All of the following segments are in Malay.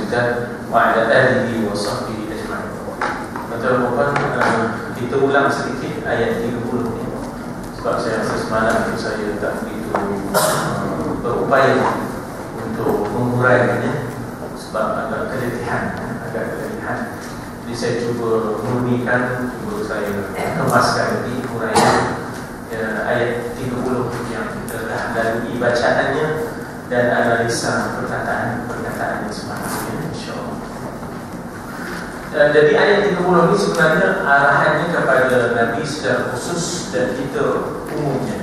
Hamdan wa ala alihi wa sahbihi ajma'in. Tuan-tuan, kita ulang sedikit ayat 30 ni, sebab saya rasa semalam itu saya tak begitu berupaya untuk menguraikannya, sebab agak keletihan. Jadi saya cuba murnikan, cuba saya kemaskan lagi uraian ayat 30 yang kita dah lalui bacaannya dan analisa perkataannya semalam, insya-Allah. Jadi ayat 30 ini sebenarnya arahannya kepada Nabi secara khusus dan kita umumnya,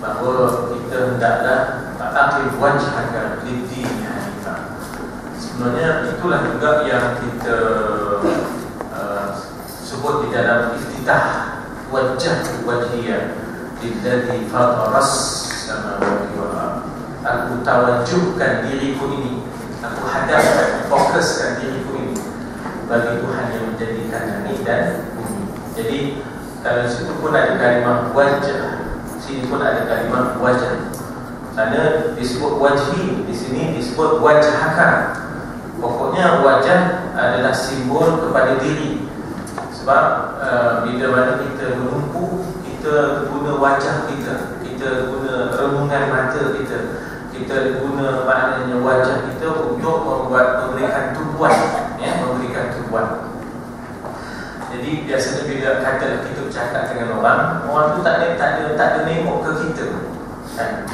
bahawa kita hendaklah ta'aqib wajhaka lid-din hanifah. Sebenarnya itulah juga yang kita sebut di dalam iftitah wajhiyah lilladzi fataras samawati wal ardh. Aku tawajjuhkan diriku ini, aku hadapkan, fokuskan diriku ini bagi Tuhan yang menjadikan langit dan bumi. Jadi kalau situ pun ada kalimah wajah, sini pun ada kalimah wajah. Sana disebut wajhi, di sini disebut wajhaka. Pokoknya wajah adalah simbol kepada diri. Sebab bila mana kita menumpu, kita guna wajah kita, kita guna renungan mata kita, kita guna maknanya wajah kita untuk memberikan tumpuan, memberikan tumpuan. Jadi biasanya bila kata kita bercakap dengan orang tu tak ada nengok ke kita, kan?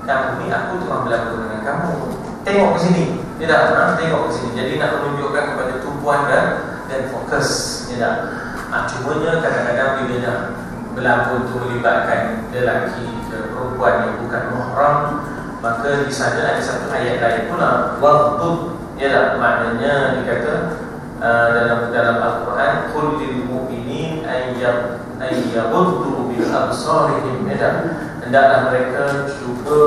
Kamu ni, aku tengah berlaku dengan kamu, tengok ke sini. Dia tak pernah tengok ke sini. Jadi nak menunjukkan kepada tumpuan dan fokus. Dia tak. Cumanya kadang-kadang bila nak berlaku tu melibatkan lelaki ke perempuan yang bukan muhram, maka di sana ada satu ayat lain pula, waghdud. Dia tak, maknanya dikata dalam Al-Quran, qul lil mu'minin ayyaghuddu bil absarihim. Dia tak, hendaklah mereka cuba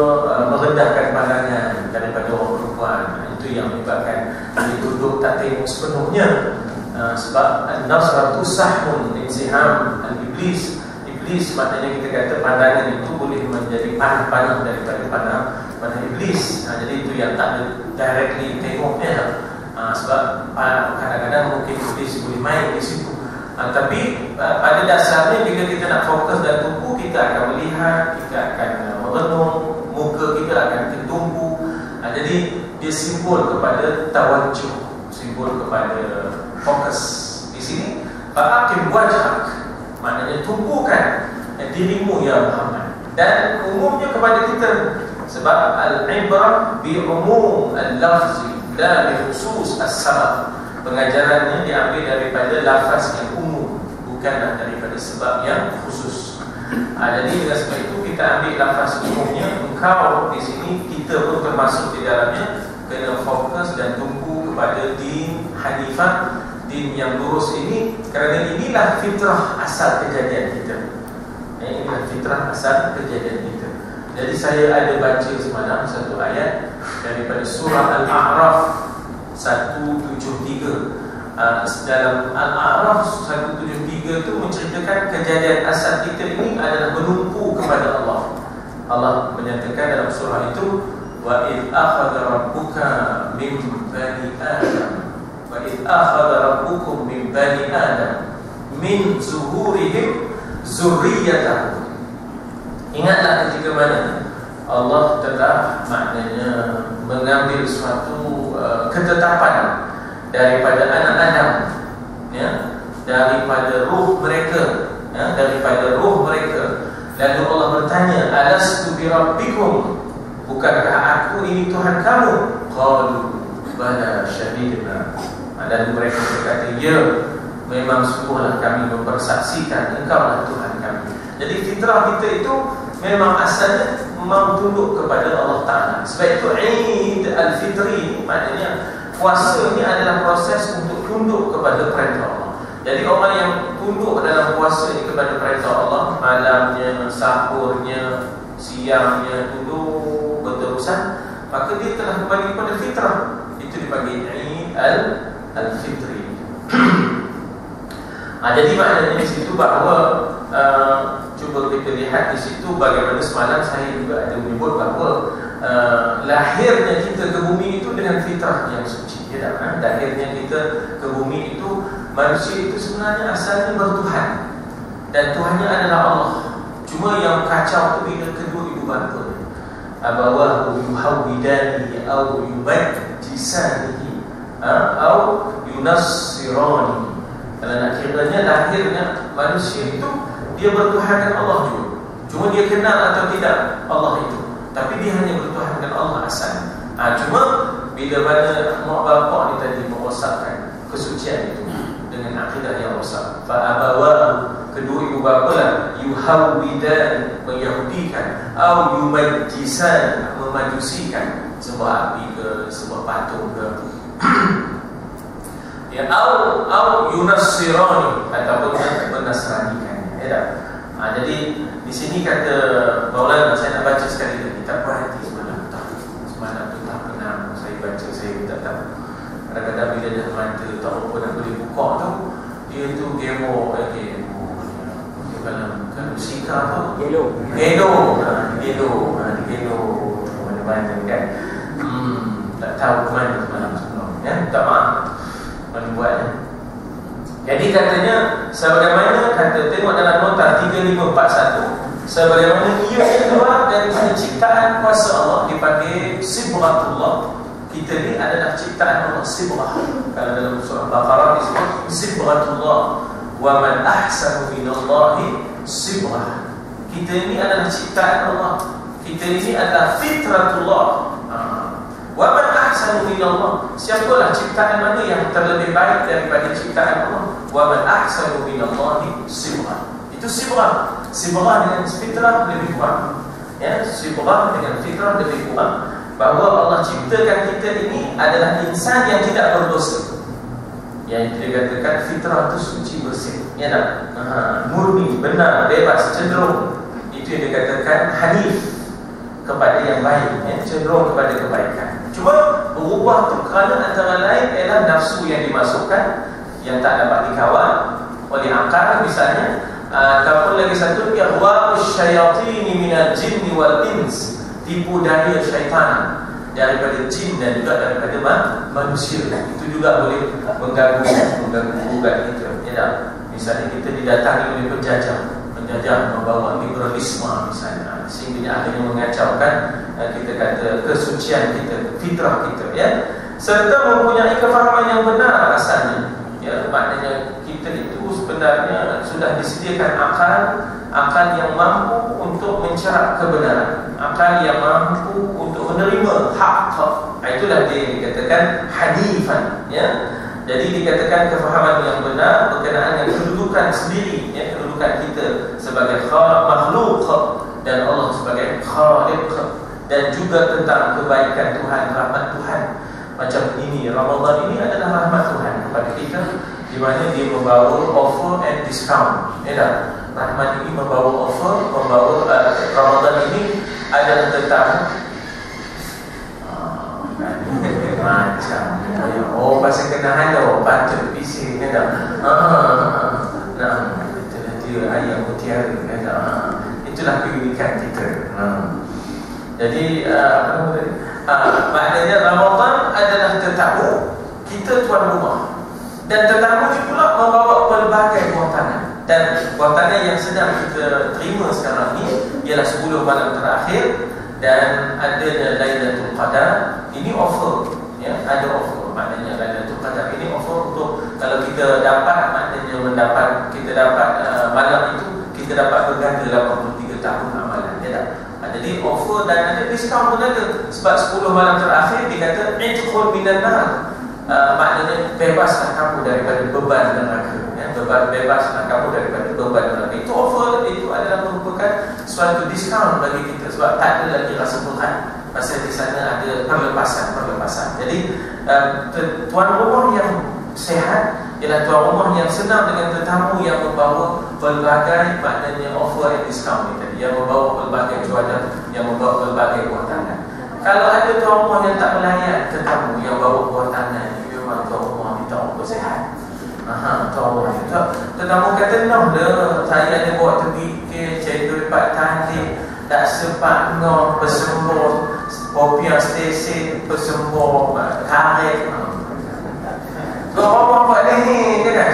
merendahkan pandangan daripada orang perempuan. Itu yang menyebabkan dia duduk tak tengok sepenuhnya. Sebab an-nazratu sahmun inziham al-iblis. Iblis maknanya kita kata pandangan itu boleh menjadi panah-panah daripada panah iblis. Jadi itu yang tak ada directly tengoknya. Sebab kadang-kadang mungkin iblis boleh main di situ. Tapi pada dasarnya bila kita nak fokus dan tumpu, kita akan melihat, kita akan merenung, muka kita akan tertumpu. Jadi dia simbol kepada tawajjuh, simbol kepada fokus. Di sini fa'aqim wajhak, maknanya tumpukan dirimu ya Muhammad. Dan umumnya kepada kita, sebab al-ibrah bi umum al-lafzi la bi khusus as-sabab. Pengajarannya diambil daripada lafaz yang umum, bukanlah daripada sebab yang khusus. Jadi dengan sebab itu kita ambil lafaz umumnya. Engkau di sini, kita pun termasuk di dalamnya, kena fokus dan tumpu kepada din hanifah, din yang lurus ini, kerana inilah fitrah asal kejadian kita. Inilah fitrah asal kejadian kita. Jadi saya ada baca semalam satu ayat daripada surah Al-A'raf 173. Dalam Al-A'raf 173 itu menceritakan kejadian asal kita ini adalah menumpu kepada Allah. Allah menyatakan dalam surah itu, wa id akhadha rabbuka min bani adam, wa id akhadha rabbukum min bani adam min zuhurihim zurriyatahum. Ingatlah ketika mana Allah telah maknanya mengambil suatu ketetapan daripada anak Adam, daripada ruh mereka, daripada ruh mereka. Lalu Allah bertanya, alastu bi rabbikum, bukankah aku ini Tuhan kamu? Qalu bala syahidna. Lalu mereka berkata, ya, memang sungguhlah kami mempersaksikan engkaulah Tuhan kami. Jadi fitrah kita itu memang asalnya mau tunduk kepada Allah Ta'ala. Sebab itu Eid al-Fitri, maknanya puasa ini adalah proses untuk tunduk kepada perintah Allah. Jadi orang yang tunduk dalam puasa ini kepada perintah Allah, malamnya, sahurnya, siangnya, tunduk berterusan, maka dia telah kembali kepada fitrah. Itu dipanggil Eid al-Fitri. Jadi maknanya di situ bahawa cuba kita lihat di situ bagaimana semalam saya juga ada menyebut bahawa lahirnya kita ke bumi itu dengan fitrah yang suci. Ya tak? Lahirnya kita ke bumi itu, manusia itu sebenarnya asalnya bertuhan, dan Tuhannya adalah Allah. Cuma yang kacau itu bila kedua ibu bapa, abawahu yuhawidani au yubajjisani au yunassirani. Kalau nak kiranya lahirnya manusia itu dia bertuhankan Allah juga. Cuma dia kenal atau tidak Allah itu, tapi dia hanya bertuhankan Allah asalnya. Cuma bila mana mak bapak ni tadi merosakkan kesucian itu dengan akidah yang rosak, fa abawahu, kedua ibu bapa lah, yuhawwidan, menyahudikan, atau yumajjisan, memajusikan, sebuah api ke, sebuah patung ke, ya, au yunassirani, ataupun menasranikan. Ya tak? Jadi di sini kata Maulana, saya nak baca sekali lagi, tak berhati semalam tu tak pernah saya baca, saya tak tahu. Kadang-kadang bila dah mata tak apa nak boleh buka tu, dia tu gemo, kalau sika tu gelo mana-mana kan. Tak tahu ke mana semalam ya, tak maaf mana buatnya. Jadi katanya, sebagaimana kata, tengok dalam nota 3541, sebagaimana ia keluar dari ciptaan kuasa Allah, dipanggil sibghatullah. Kita ni adalah ciptaan Allah, sibghah. Kalau dalam surah Baqarah disebut sibghatullah, wa man ahsanu minallahi sibghah. Kita ini adalah ciptaan Allah, kita ini adalah fitratullah. Wa man ahsanu minallah, siapalah ciptaan mana yang terlebih baik daripada ciptaan Allah? Wa man ahsanu minallahi sibghah. Itu sibghah. Sibghah dengan fitrah lebih kurang. Ya, sibghah dengan fitrah lebih kurang. Bahawa Allah ciptakan kita ini adalah insan yang tidak berdosa, yang dikatakan fitrah itu suci bersih, ya tak? Murni, benar, bebas, cenderung. Itu yang dikatakan hanif, kepada yang baik, ya, cenderung kepada kebaikan. Cuma berubah tu kerana antara lain ialah nafsu yang dimasukkan, yang tak dapat dikawal oleh akal misalnya. Ataupun lagi satu, ihwa'us syayatini minal jinni wal ins, tipu daya syaitan daripada jin dan juga daripada manusia. Itu juga boleh mengganggu kita, ya tak? Misalnya kita didatangi oleh penjajah membawa liberalisme misalnya, sehingga akhirnya mengacaukan kita kata kesucian kita, fitrah kita, ya. Serta mempunyai kefahaman yang benar asalnya, ya, maknanya kita itu sebenarnya sudah disediakan akal yang mampu untuk mencerap kebenaran, akal yang mampu untuk menerima hak. Itulah dia dikatakan hanifan, ya. Jadi dikatakan kefahaman yang benar berkenaan dengan kedudukan sendiri, ya, kedudukan kita sebagai makhluk dan Allah sebagai khaliq, dan juga tentang kebaikan Tuhan, rahmat Tuhan. Macam ini, Ramadan ini adalah rahmat Tuhan kepada kita, di mana dia membawa offer and discount, ya tak? Rahmat ini membawa offer, membawa Ramadan ini adalah tentang macam pasal kena halau, patut bising, ya tak? Itulah dia ayam mutiara, ya tak? Itulah keunikan kita. Jadi maknanya Ramadan adalah tetamu, kita tuan rumah, dan tetamu juga pula membawa pelbagai buah tangan. Dan buah tangan yang sedang kita terima sekarang ni ialah 10 malam terakhir, dan adanya Lailatul Qadar. Ini offer, ya, ada offer. Maknanya Lailatul Qadar ini offer untuk, kalau kita dapat, maknanya kita dapat malam itu, kita dapat berganda 83 tahun amalan, ya tak? Jadi offer dan ada diskaun pun ada. Sebab 10 malam terakhir dikata idkhul minan nar, maknanya bebaslah kamu daripada beban neraka, ya, bebaslah kamu daripada beban neraka. Itu offer, itu adalah merupakan suatu diskaun bagi kita, sebab tak ada lagi rasa berat, pasal di sana ada perlepasan. Jadi tuan rumah yang sehat ialah tuan rumah yang senang dengan tetamu yang membawa pelbagai, maknanya offer and discount tadi, yang membawa pelbagai cuaca, yang membawa pelbagai buah tangan. Kalau ada tuan rumah yang tak melayan tetamu yang bawa buah tangan, memang tuan rumah ni tak apa sehat. Tuan rumah ni tetamu kata, noh dah, saya ada bawa pergi ke cendol Pak Tanding, tak sempat pesembur popiah stesen, pesembur karet. Orang buat ni kan?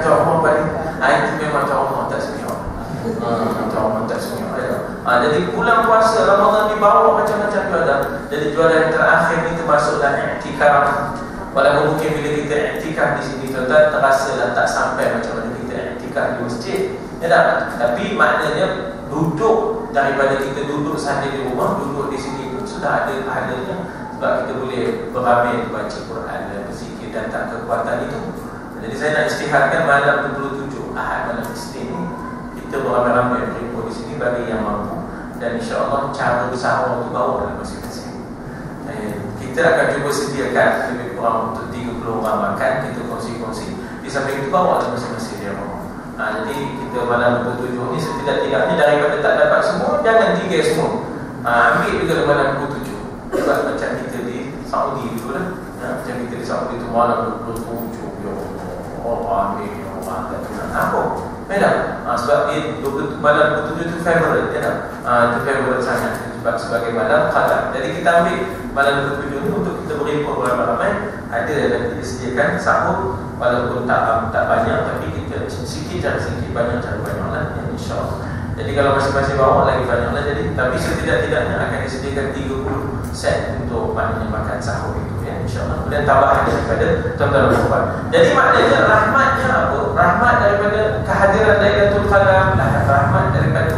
Orang buat ni. Itu memang orang tak semua. Orang tak semua. Jadi bulan puasa Ramadan dibawa macam-macam jualan. Jadi jualan yang terakhir ni termasuk dalam i'tikaf. Walaupun mungkin bila kita i'tikaf di sini tuan-tuan terasa dah tak sampai macam mana kita i'tikaf di masjid. Ya tak? Tapi maknanya duduk daripada kita duduk sahaja di rumah, duduk di sini pun sudah ada pahalanya. Sebab kita boleh beramil baca Quran dan berzikir dan tak kekuatan itu. Jadi saya nak istiharkan malam 27 Ahad malam Isnin ni kita beramai-ramai berkumpul di sini bagi yang mampu, dan insya-Allah cara bersahur itu bawa dalam masing-masing. Kita akan cuba sediakan lebih kurang untuk 30 orang makan, kita kongsi-kongsi. Di samping itu bawa dalam masing-masing dia rumah. Jadi kita malam 27 ni setidak-tidaknya daripada tak dapat semua, jangan tiga semua. Ambil juga malam 27. Sebab macam kita di Saudi dulu lah. Macam kita di Saudi tu malam 27 orang ambil orang tak kenal apa. Betul? Sebab dia malam 27 itu favorite, ya tak? Itu favorite sangat. Sebab sebagai malam qadar. Jadi kita ambil malam 27 itu untuk kita beri ramai-ramai. Ada yang disediakan sahur, walaupun tak banyak, tapi kita sikit cari sikit, banyak cari banyak lah, ya, insya-Allah. Jadi kalau masing-masing bawa lagi banyak lah. Jadi tapi setidak-tidaknya akan disediakan 30 set untuk maknanya makan sahur itu, ya, insya-Allah. Kemudian tambahan daripada tuan-tuan dan puan. Jadi maknanya rahmatnya apa? Rahmat daripada kehadiran Lailatul Qadar, rahmat daripada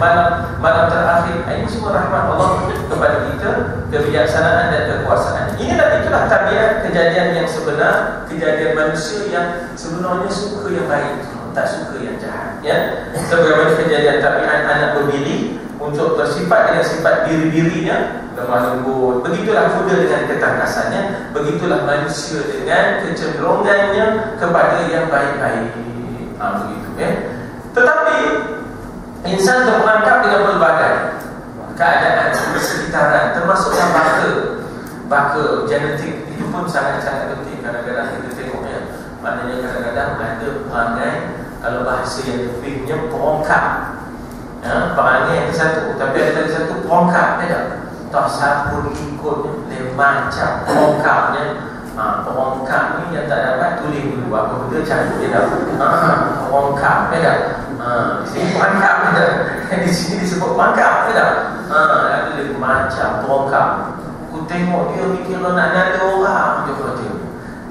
malam terakhir. Ini semua rahmat Allah kepada kita, kebijaksanaan dan kekuasaan. Itulah tabiat kejadian yang sebenar, kejadian manusia yang sebenarnya suka yang baik, tak suka yang jahat, ya. Sebagaimana kejadian tabiat anak berbili untuk bersifat dengan sifat diri-dirinya, lemah lembut. Begitulah kuda dengan ketangkasannya, begitulah manusia dengan kecenderungannya kepada yang baik-baik. Begitu, ya. Tetapi insan terperangkap dengan berbagai keadaan persekitaran, termasuk yang baka genetik itu pun sangat-sangat penting. Kadang-kadang kita tengoknya, maknanya kadang-kadang ada perangai, kalau bahasa yang lebihnya perongkap, ya, perangai yang satu, tapi ada lagi satu perongkap, ya tak? Tak siapa ikutnya, lain macam perongkapnya. Perongkap ni yang tak dapat tulis dulu apa benda cari, ya tak? Perongkap, ya tak? Di sini perangkap, ya tak? Di sini disebut perangkap, ya tak? Ada lagi macam perongkap. Aku tengok dia kira nak nada orang, dia kata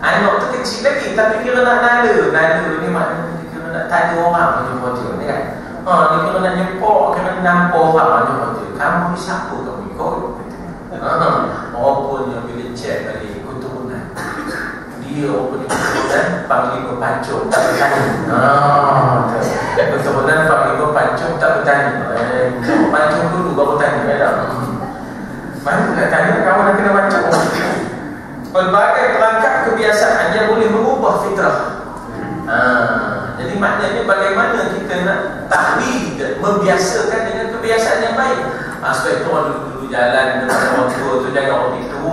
anak tu kecil lagi tapi kira nak nada ni maknanya dia kira nak tanda orang, dia kata ni kan. Dia kira nak nyepok, kira nak nampak orang, dia kata kamu ni siapa kamu ikut? Rupanya bila cek balik keturunan dia rupanya keturunan panglima pancung tak bertani. Keturunan panglima pancung tak bertani. Pancung dulu baru tani, ya tak? Mana nak tanya kamu nak kena baca. Pelbagai perangkap kebiasaan yang boleh mengubah fitrah. Jadi maknanya bagaimana kita nak tahlil, membiasakan dengan kebiasaan yang baik. Sebab itu orang dulu jalan dengan orang tua tu jangan orang itu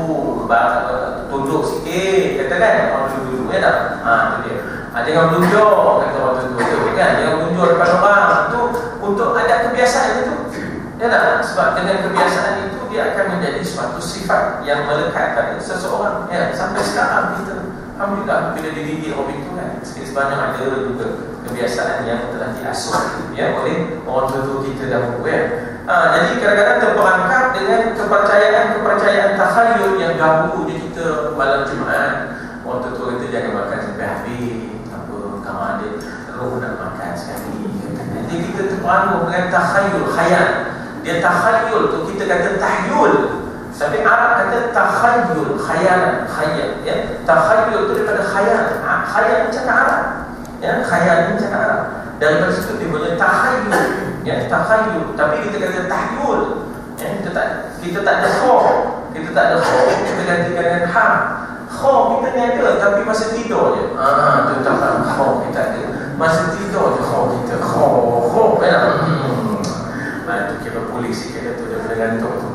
tunduk sikit, kata kan orang dulu, ya tak? Itu dia. Jangan melunjuk, kata orang tua tu kan. Jangan melunjuk depan orang tu untuk ada kebiasaan itu. Ya tak? Sebab dengan kebiasaan itu dia akan menjadi suatu sifat yang melekat pada seseorang. Ya, sampai sekarang kita alhamdulillah bila dididik orang itu kan, sikit sebanyak ada juga kebiasaan yang telah diasuh, ya, oleh orang tua kita dahulu, ya. Jadi kadang-kadang terperangkap dengan kepercayaan takhayul yang dahulunya kita malam Jumaat orang tua kita jangan makan sampai habis, apa kalau ada roh nak makan sekali. Jadi kita terperangkap dengan takhayul, khayal. Dia takhayul tu kita kata tahyul. Tapi Arab kata takhayul, khayalan, khayal, ya. Takhayul tu daripada khayal. Khayal macam Arab. Ya, khayal macam Arab. Daripada situ timbulnya takhayul, ya, takhayul. Tapi kita kata tahyul. Ya, kita tak ada kha. Kita tak ada kha, kita gantikan dengan ha. Kha kita ni ada tapi masa tidur je. Tu tak ada kha kita ada. Masa tidur je kha kita. Kha, ya. Itu kira polis kira tu dia boleh gantung tu.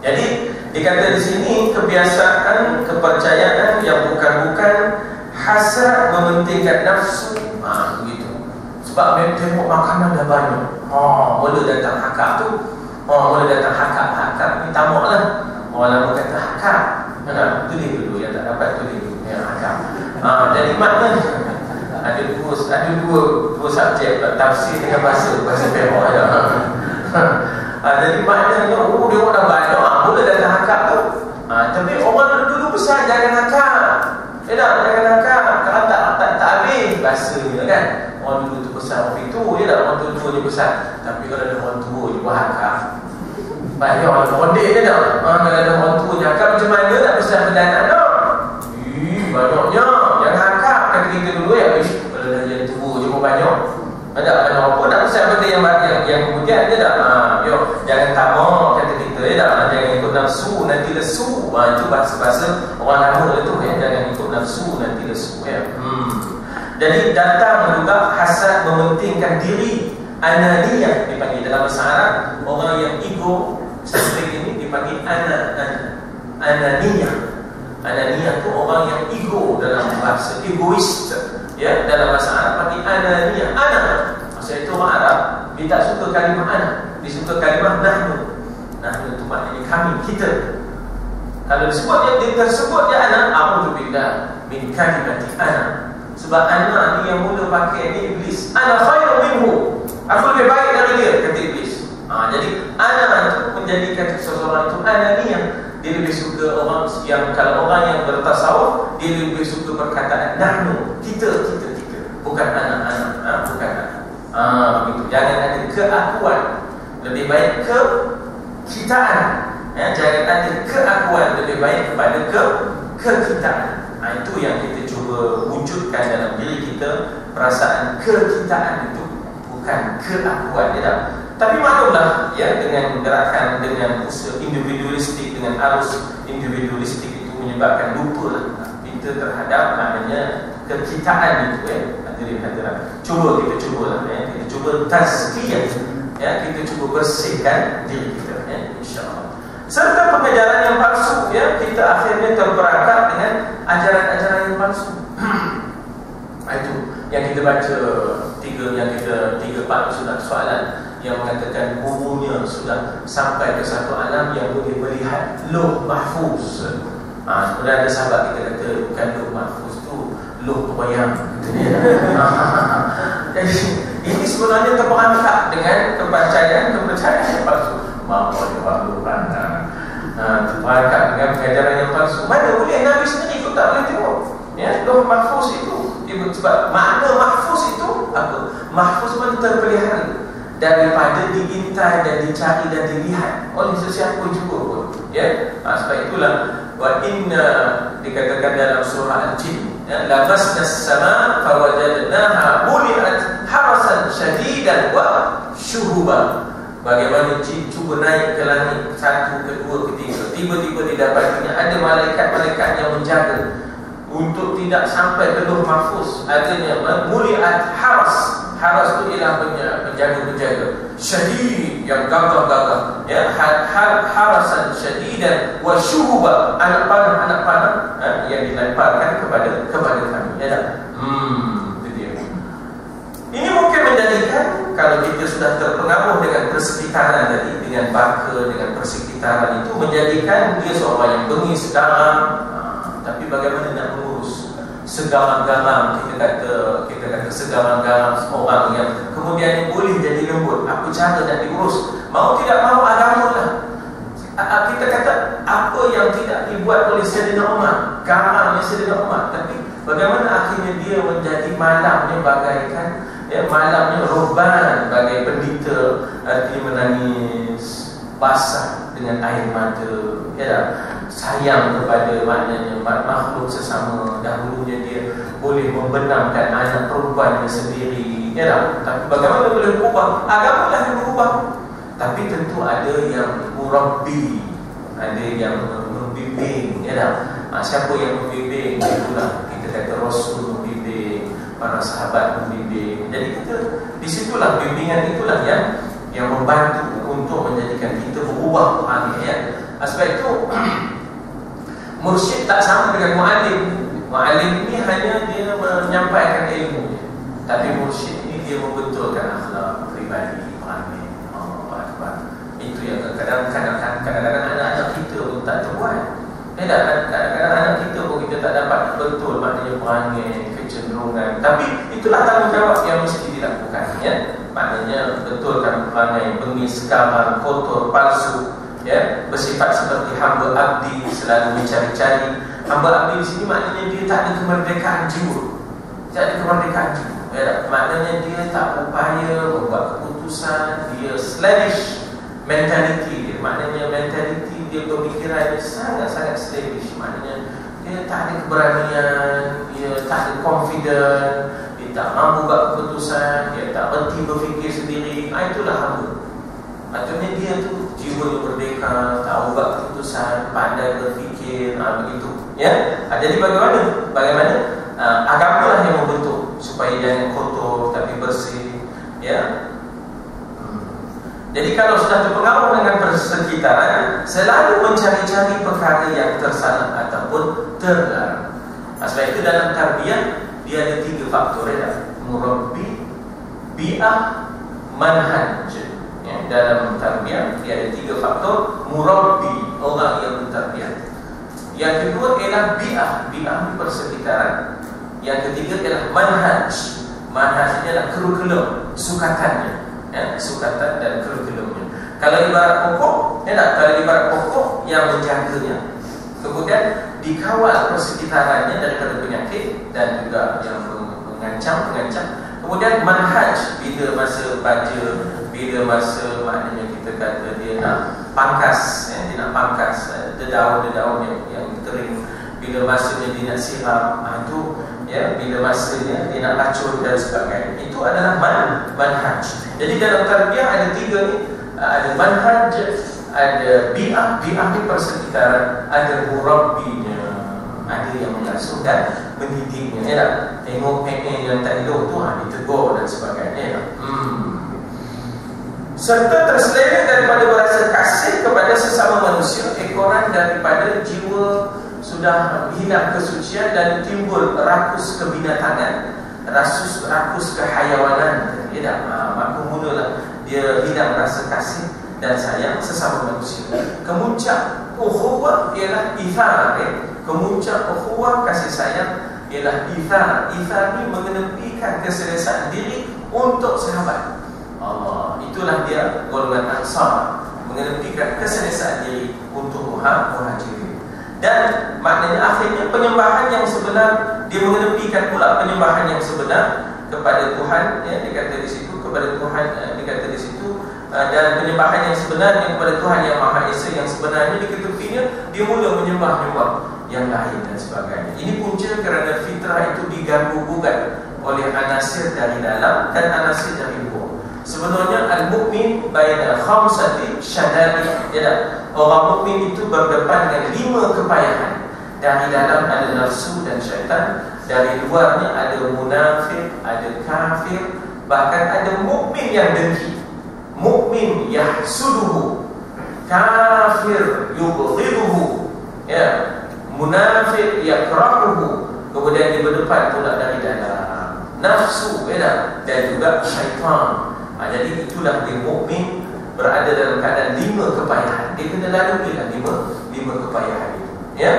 Jadi dikata di sini kebiasaan, kepercayaan yang bukan hasad mementingkan nafsu, begitu. Sebab memang tengok makanan dah banyak. Mula datang hakak tu. Mula datang hakak ni tamak lah. Orang lama kata hakak. Itu dia dulu yang tak dapat tu dia dulu. Ya, hakam. Jadi maknanya ada dua subjek, tafsir dengan bahasa Perak ya. Jadi maknanya dia orang dah banyak, boleh datang hakam tu. Tapi orang dulu besar jangan hakam. Jangan hakam. Kalau tak habis bahasanya kan. Orang dulu tu besar orang itu, orang tua dia besar. Tapi kalau ada orang tua dia buat hakam, banyak orang kodek je tak? Kalau ada orang tua je hakam, macam mana nak besar berdana tak? Banyaknya. Jangan hakam. Kata kita dulu ya. Kalau dah jadi tua je pun banyak. Ada banyak apa nak besar benda yang kemudian je tak? Jangan tamak kata kita jangan ikut nafsu nanti lesu. Itu bahasa orang lama itu jangan ikut nafsu nanti lesu ya. Jadi datang juga hasad mementingkan diri, ananiyah dipanggil dalam bahasa Arab. Orang yang ego seperti ini dipanggil ananiyah. Ananiyah itu orang yang ego dalam bahasa egois ya, dalam bahasa Arab panggil ananiyah. Ana maksud itu orang Arab dia tak suka kalimah ana, dia suka kalimah nahnu. Nahnu itu maknanya kami, kita. Kalau disebut dia tersebut dia ana, a'udzubillah min kalimati ana. Sebab ana ni yang mula pakai ni iblis. Ana khairu minhu. Aku lebih baik dari dia, kata iblis. Jadi ana itu menjadikan seseorang itu ananiyah. Dia lebih suka orang yang, kalau orang yang bertasawuf, dia lebih suka perkataan nahnu, kita. Bukan ana, bukan ana. Begitu. Jangan ada keakuan. Lebih baik kekitaan. Jangan ada keakuan, lebih baik kepada kekitaan. Itu yang kita cuba wujudkan dalam diri kita, perasaan kekitaan itu, bukan keakuan dia. Tapi maklumlah ya, dengan gerakan, dengan usaha individualistik, dengan arus individualistik itu menyebabkan lupa kita terhadap maknanya kekitaan itu ya. Hadirin-hadirat, kita cubalah ya, kita cuba tazkiyah ya, kita cuba bersihkan diri kita ya, insya-Allah. Serta pengajaran yang palsu ya, kita akhirnya terperangkap dengan ajaran-ajaran yang palsu. Itu yang kita baca tiga part sudah soalan yang mengatakan gurunya sudah sampai ke satu alam yang boleh melihat Lauh Mahfuz. Sebenarnya ada sahabat kita kata bukan Lauh Mahfuz tu, Lauh Wayang. Jadi ini sebenarnya terperangkap dengan kepercayaan yang palsu. Terperangkap dengan pengajaran yang palsu. Mana boleh Nabi sendiri pun tak boleh tengok ya, Lauh Mahfuz itu. Sebab makna mahfuz itu apa? Mahfuz pun terpelihara daripada diintai dan dicari dan dilihat oleh sesiapa juga pun ya. Sebab itulah wa inna dikatakan dalam surah Al-Jin ya, lamasna as-sama fawajadnaha muliat harasan syadidan wa syuhuba. Bagaimana jin cuba naik ke langit, satu, kedua, ketiga, tiba-tiba didapatinya ada malaikat-malaikat yang menjaga untuk tidak sampai ke Lauh Mahfuz. Artinya muliat haras. Haras itu ialah penjaga-penjaga. Syadid yang gagah-gagah ya, harasan syadidan wa syuhuba, anak panah yang dilemparkan kepada kami ya tak? Itu dia. Ini mungkin menjadikan, kalau kita sudah terpengaruh dengan persekitaran tadi, dengan baka, dengan persekitaran itu, menjadikan dia seorang yang bengis sekarang. Tapi bagaimana nak mengurus segaram-garam, kita kata segaram-garam seorang yang kemudian boleh jadi lembut. Apa cara nak diurus? Mau tidak mau agama lah. Kita kata apa yang tidak dibuat oleh Sayyidina Umar, garamnya Sayyidina Umar. Tapi bagaimana akhirnya dia menjadi malamnya bagaikan ya, malamnya ruhban, bagai pendeta, artinya menangis basah dengan air mata ya, sayang kepada maknanya makhluk sesama. Dahulunya dia boleh membenamkan anak perempuannya sendiri ya, tapi bagaimana boleh berubah? Agama lah yang berubah. Tapi tentu ada yang murabbi, ada yang membimbing ya. Siapa yang membimbing? Itulah kita kata Rasul membimbing, para sahabat membimbing. Jadi kita disitulah, bimbingan itulah yang membantu untuk menjadikan kita berubah ya. Sebab itu mursyid tak sama dengan mu'alim. Mu'alim ni hanya dia menyampaikan ilmu, tapi mursyid ni dia membetulkan akhlak pribadi mu'alim. Itu yang kadang-kadang anak-anak kita pun tak terbuat. Kadang-kadang anak kita pun kita tak dapat betul makna itulah tanggungjawab yang mesti dilakukan, ya. Maknanya betulkan perangai bengis, gamar, kotor, palsu, ya, bersifat seperti hamba abdi, selalu mencari-cari. Hamba abdi di sini maknanya dia tak ada kemerdekaan jiwa, tak ada kemerdekaan jiwa, ya. Maknanya dia tak upaya membuat keputusan, dia slavish mentality dia. Maknanya mentality dia, pemikiran dia sangat-sangat slavish. Maknanya dia tak ada keberanian, dia tak ada confident, dia tak mampu buat keputusan, dia tak berhenti berfikir sendiri. Itulah hamba. Maksudnya dia tu jiwa yang merdeka, tahu buat keputusan, pandai berfikir, begitu, ya. Jadi bagaimana agamalah yang membentuk supaya jangan kotor tapi bersih, ya. Jadi kalau sudah terpengaruh dengan persekitaran, selalu mencari-cari perkara yang tersalah ataupun terlarang. Sebab itu dalam tarbiyah dia ada 3 faktor, ya. Murabbi, bi'ah, manhaj. Ya, dalam tarbiyah dia ada 3 faktor. Murabbi, orang yang bertarbiyah. Yang kedua ialah bi'ah, bi'ah ni persekitaran. Yang ketiga ialah manhaj. Manhaj adalah kurikulum, sukatannya, ya, sukatan dan kurikulumnya. Kalau ibarat pokok, ya tak? Kalau ibarat pokok yang menjaganya, kemudian dikawal persekitarannya daripada penyakit dan juga yang mengancam. Kemudian manhaj, bila masa baja, bila masa maknanya kita kata dia nak pangkas, ya, dia nak pangkas daun-daun yang kering, bila masanya dia nak siram, itu, ya, bila masanya dia nak racun dan sebagainya. Itu adalah manhaj. Jadi dalam tarbiyah ada 3 ni, ada manhaj, ada bi'ah ni persekitaran, ada murabbinya, ada yang mengasuh dan mendidiknya, ya tak? Tengok yang tak elok tu, ditegur dan sebagainya, ya. Serta terselera daripada berasa kasih kepada sesama manusia, ekoran daripada jiwa sudah hilang kesucian dan timbul rakus kebinatangan, rakus kehayawanan, ya tak? Maka mulalah dia hilang rasa kasih dan sayang sesama manusia. Kemuncak ukhuwah ialah ithar, ya? Kemuncak ukhuwah kasih sayang ialah ithar. Ithar ni mengenepikan keselesaan diri untuk sahabat Allah. Itulah dia golongan Ansar, mengenepikan keselesaan diri untuk muhajirin. Dan maknanya akhirnya penyembahan yang sebenar, dia mengenepikan pula penyembahan yang sebenar kepada Tuhan, ya, dikata di situ, kepada Tuhan, dikata di situ, dan penyembahan yang sebenarnya kepada Tuhan yang Maha Esa, yang sebenarnya diketepinya dia mula menyembah-nyembah yang lain dan sebagainya. Ini punca kerana fitrah itu diganggu-gugat oleh anasir dari dalam dan anasir dari luar. Sebenarnya al-mu'min baina khamsati syada'id, ya. Orang mukmin itu berdepan dengan 5 kepayahan. Dari dalam ada nafsu dan syaitan, dari luarnya ada munafik, ada kafir, bahkan ada mukmin yang dengki, mukmin yahsuduhu, kafir yubghiduhu, ya, munafik yakrahuhu. Kemudian di berdepan pula dari dalam nafsu, ya, dan juga syaitan. Jadi itulah dia mukmin berada dalam keadaan 5 kepayahan. Dia kena laluilah 5 kepayahan itu, ya.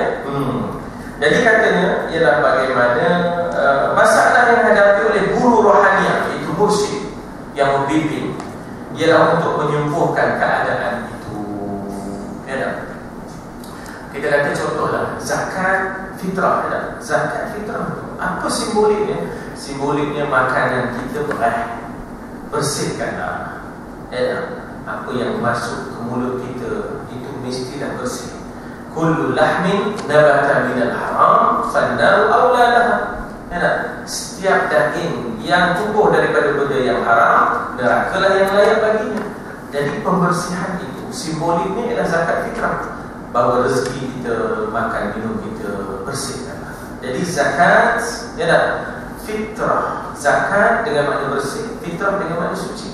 Jadi katanya ialah bagaimana masalah yang dihadapi oleh guru rohaniah, iaitu mursyid yang membimbing, ialah untuk menyembuhkan keadaan itu, ya. Kita kata contohlah zakat fitrah, ya. Zakat fitrah apa simboliknya? Simboliknya makanan kita bersihkanlah, ya. Apa yang masuk ke mulut kita itu mestilah bersih. Kullu lahmin nabata minal haram fannaru awla laha, ya. Setiap daging yang tumbuh daripada benda yang haram, nerakalah yang layak baginya. Jadi pembersihan itu simboliknya ialah zakat fitrah, bahawa rezeki kita, makan minum kita bersihkanlah. Jadi zakat, ya, fitrah, zakat dengan makna bersih, fitrah dengan makna suci.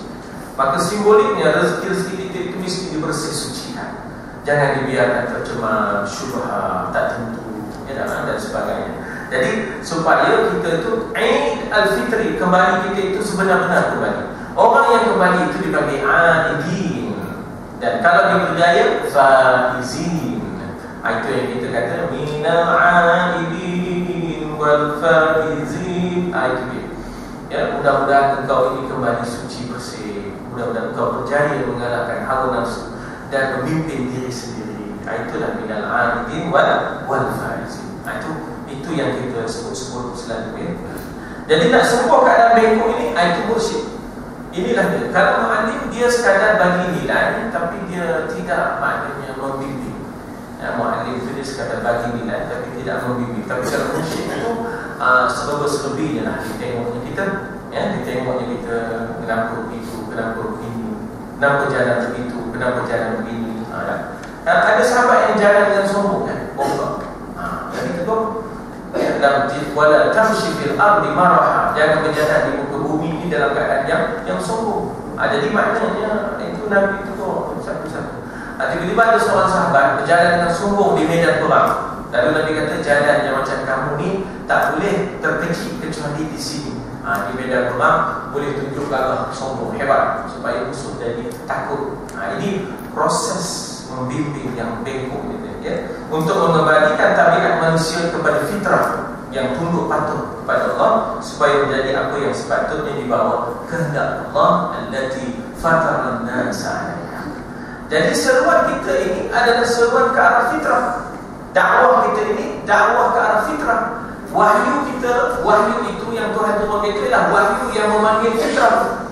Maka simboliknya rezeki-rezeki kita itu mesti dibersih sucikan. Jangan dibiarkan tercemar syubhat, tak tentu, ya, dan sebagainya. Jadi supaya kita itu Eid al-Fitri, kembali kita itu sebenar-benar kembali. Orang yang kembali itu dipanggil aidin, dan kalau dia berjaya faizin. Itu yang kita kata minal aidin wal faizin. Itu dia. Ya, mudah-mudahan engkau ini kembali suci bersih. Mudah-mudahan engkau berjaya mengalahkan hawa nafsu dan memimpin diri sendiri. Itulah minal abidin wal faizin. Itu yang kita sebut-sebut selalu ya. Jadi nak sembuh keadaan bengkok ini, itu mursyid. Inilah dia. Kalau mu'alim dia sekadar bagi nilai, tapi dia tidak maknanya membimbing. Ya, mu'alim itu dia sekadar bagi nilai, tapi tidak membimbing. Tapi kalau mursyid itu selebih-selebihnya lah. Ditengoknya kita, ya, ditengoknya kita kenapa begitu, kenapa begini, kenapa jalan begitu, kenapa jalan begini. Ada sahabat yang jalan dengan sombong kan, bombak. Jadi kita wala tamshi fil ardi maraha, jangan berjalan di muka bumi ini dalam keadaan yang sombong. Jadi maknanya itu Nabi itu satu-satu. Tiba-tiba ada seorang sahabat berjalan dengan sombong di medan perang. Lalu Nabi kata, jalan yang macam kamu ni tak boleh terkejut kecuali di sini. Di medan perang boleh tunjuk gagah, sombong, hebat, supaya musuh jadi takut. Ini proses membimbing yang bengkok gitu, ya, untuk mengembalikan tabiat manusia kepada fitrah yang tunduk patuh kepada Allah, supaya menjadi apa yang sepatutnya dibawa kehendak Allah allati fatara an-nasa 'alaiha. Jadi seruan kita ini adalah seruan ke arah fitrah. Dakwah kita ini dakwah ke arah fitrah. Wahyu kita, wahyu itu yang Tuhan turunkan itu adalah wahyu yang memanggil fitrah.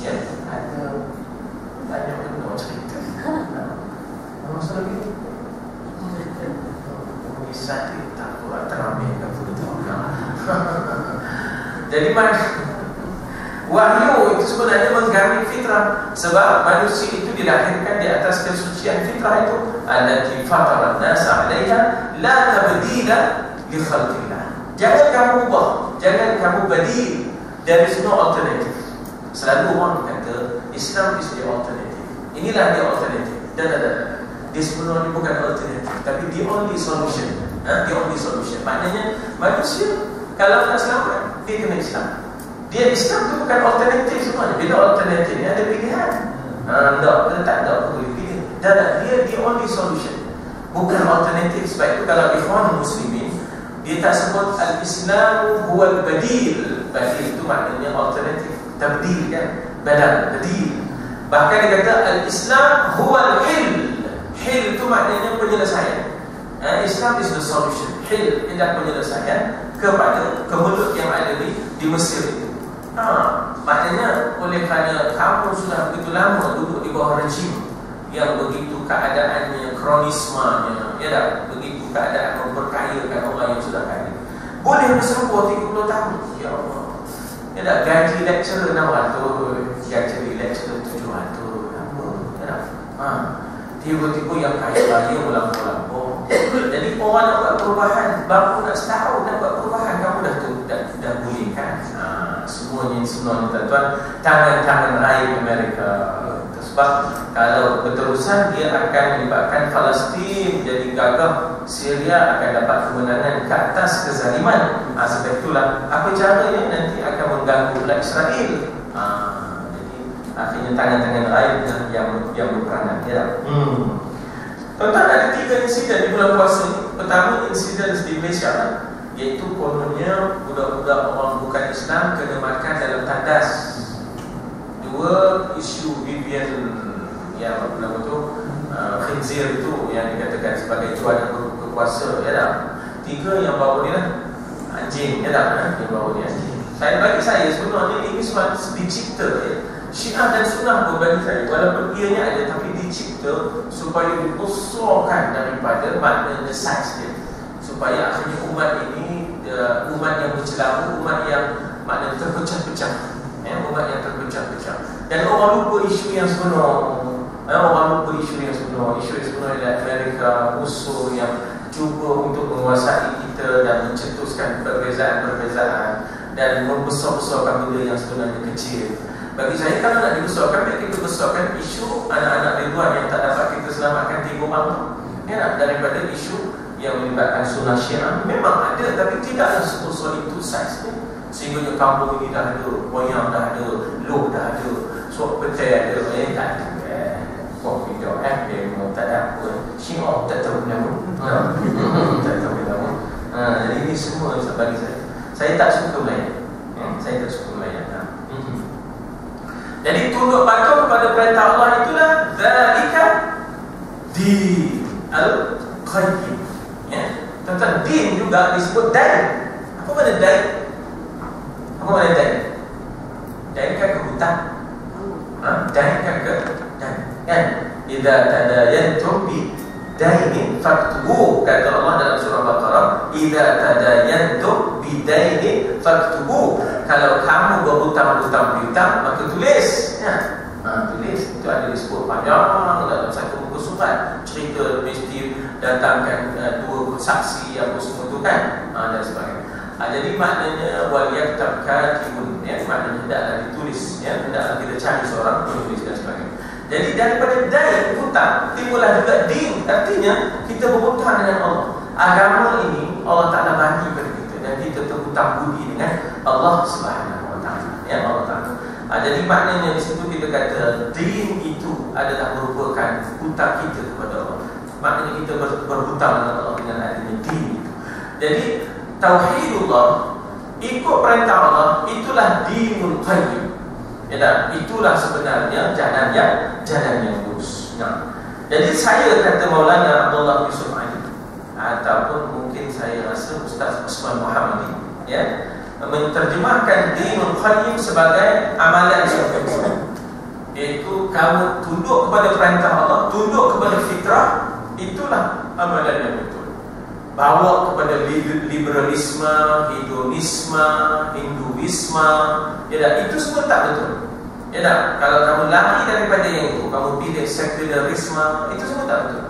Ya, ada banyak benda cerita. Masalah ini bisa tak buat terambil ke betul. Jadi wahyu itu sebenarnya menggamit fitrah, sebab manusia itu dilahirkan di atas kesucian fitrah itu. Allati fatara an-nasa 'alaiha la tabdila li khalqillah. Jangan kamu ubah, jangan kamu badil. There is no alternative. Selalu orang kata Islam is the alternative. Inilah the alternative. Dan dia sebenarnya bukan alternatif, tapi the only solution. The only solution. Maknanya manusia kalau nak selamat, dia kena Islam. Dia Islam tu bukan alternatif semuanya. Bila alternatif ni ada pilihan. Tak ada boleh pilih. Dan dia the only solution, bukan alternatif. Sebab itu kalau ikhwan muslimin, dia tak sebut al-Islam huwal badil. Badil itu maknanya alternatif. Tabdil kan, badil. Bahkan dia kata al-Islam huwal hil. Hil itu maknanya penyelesaian. Islam is the solution. Hil adalah penyelesaian kepada kemelut yang ada di Mesir itu. Maknanya oleh kerana kamu sudah begitu lama duduk di bawah rejim yang begitu keadaannya, kronismanya, ya tak, begitu keadaan memperkayakan orang yang sudah kaya, boleh bersambuh 30 tahun. Ya Allah, ya tak, gaji lecturer 600, gaji lecturer 700, apa, ya tak. Tiba-tiba yang kaya-kaya melampau-lampau. Jadi orang nak buat perubahan, baru nak setahun nak buat perubahan, kamu dah bolehkan. Semuanya tuan-tuan, tangan-tangan air Amerika. Sebab kalau berterusan dia akan menyebabkan Palestin jadi gagah, Syria akan dapat kemenangan ke atas kezaliman. Sebab itulah apa caranya nanti akan mengganggu Israel. Akhirnya tangan-tangan lain yang berperanan, ya. Tuan-tuan, ada 3 insiden di bulan puasa ini. Pertama, insiden di Malaysia, iaitu kononnya budak-budak orang bukan Islam kena makan dalam tandas. 2, isu Vivian yang apa nama tu, khinzir itu yang dikatakan sebagai jualan berkuasa, ya tak. 3, yang bawa dia anjing, ya tak, yang bawa dia anjing. Bagi saya sebenarnya ini semua dicipta, ya. Syiah dan Sunnah pun bagi saya, walaupun ianya ada, tapi dicipta supaya dibesarkan daripada makna saiz dia, supaya akhirnya umat ini umat yang bercelaru, umat yang makna terpecah-pecah, umat yang terpecah-pecah. Dan orang lupa isu yang sebenar. Orang lupa isu yang sebenar. Isu yang sebenar adalah Amerika, musuh yang cuba untuk menguasai kita dan mencetuskan perbezaan-perbezaan dan membesar-besarkan benda yang sebenarnya kecil. Bagi saya, kalau nak dibesarkan, biar kita besarkan isu anak-anak Ridwan yang tak dapat kita selamatkan 3 orang tu, ya, daripada isu yang melibatkan Sunnah Syiah. Memang ada, tapi tidaklah sebesar itu saiznya. Sehingga kampung ini dah ada, wayang dah ada, loh dah ada, suap petai ada, tak ada. Kok video dia memang tak ada apa. Syiah tak tahu nama. Tak tahu nama. Jadi ini semua bagi saya tak suka Melayu. Saya tak suka melayan. Jadi tunduk patuh kepada perintah Allah itulah zalika dinul qayyim. Ya. Tentang din juga disebut dain. Apa makna dain? Apa makna dain? Dain kan ke hutang. Dain kan ke dain. Kan? Idza tadayantum bi dainin faktubu, kata Allah dalam surah Baqarah, idza tadayantum bi dainin faktubu. Kalau kamu berhutang-hutang piutang, maka tulis. Ya. Tulis. Itu ada disebut panjang dalam satu buku surat. Cerita mesti datangkan dua saksi apa semua tu kan. Dan sebagainya. Jadi maknanya wal yaktab katibun, ya, maknanya hendaklah ditulis, ya, hendaklah kita cari seorang penulis dan sebagainya. Jadi daripada dain hutang timbullah juga din, artinya kita berhutang dengan Allah. Agama ini Allah Taala bagi kepada kita dan kita terhutang budi dengan Allah Subhanahu Wa Taala. Ya, Allah Taala. Jadi maknanya di situ kita kata din itu adalah merupakan hutang kita kepada Allah. Maknanya kita berhutang dengan Allah dengan adanya din itu. Jadi tauhidullah, ikut perintah Allah, itulah dinul qayyim. Ya, itulah sebenarnya jalan yang lurus. Nah, jadi saya kata Maulana Abdullah Yusuf Ali, ataupun mungkin saya rasa Ustaz Usman Muhammadi, ya, menterjemahkan dinul qayyim sebagai amalan yang iaitu kamu tunduk kepada perintah Allah, tunduk kepada fitrah, itulah amalan yang betul. Bawa kepada liberalisme, hedonisme, hinduisme, ya, itu semua tak betul. Ya, kalau kamu lari daripada yang itu, kamu pilih sekularisme, itu semua tak betul.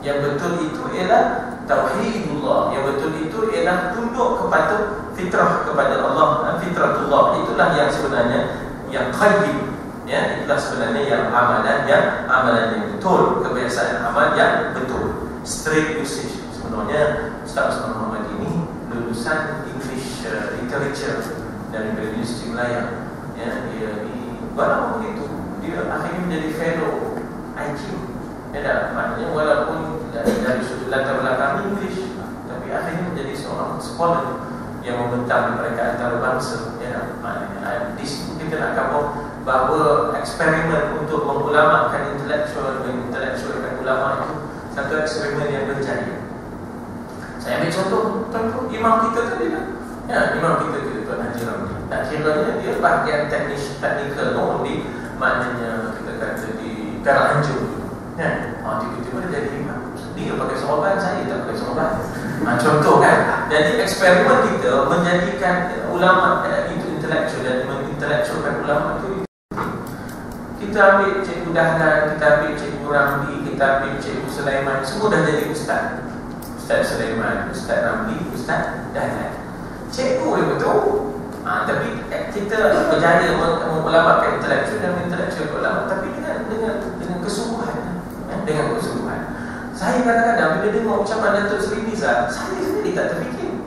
Yang betul itu ialah tauhidullah. Yang betul itu ialah tunduk kepada fitrah kepada Allah, fitratullah. Itulah yang sebenarnya yang qayyim. Ya, itulah sebenarnya yang amalan yang betul, kebiasaan amal yang betul, straight usage. Sebenarnya Ustaz Usman Muhammad ini lulusan English Literature dari Universiti Melayu. Ya, dia di walaupun begitu, dia akhirnya menjadi fellow IQ. Ya, maknanya walaupun dari sudut latar belakang English, tapi akhirnya menjadi seorang scholar yang membentang mereka antarabangsa. Ya, maknanya di situ kita nak katakan bahawa eksperimen untuk mengulamakan intelektual dan intelektualkan ulama itu satu eksperimen yang berjaya. Saya ambil contoh imam kita tadi lah. Ya, imam kita Tuan Haji Ramli. Tak kiranya dia bahagian teknikal only, maknanya kita kata di Perak Anjur. Ya, tiba-tiba dia jadi imam. Dia pakai sorban, saya tak pakai sorban. Contoh kan. Jadi eksperimen kita menjadikan ulama itu intelektual dan mengintelektualkan ulama itu. Kita ambil Cikgu Dahlan, kita ambil Cikgu Ramli, kita ambil Cikgu Sulaiman, semua dah jadi ustaz. Ustaz Sulaiman, Ustaz Ramli, Ustaz Dahlan. Cikgu yang betul. Tapi kita berjaya mengulamakan intelektual dan intelektual ulama, tapi dengan kesungguhan. Dengan kesungguhan. Saya kadang-kadang bila dengar ucapan Datuk Seri Nizam, saya sendiri tak terfikir.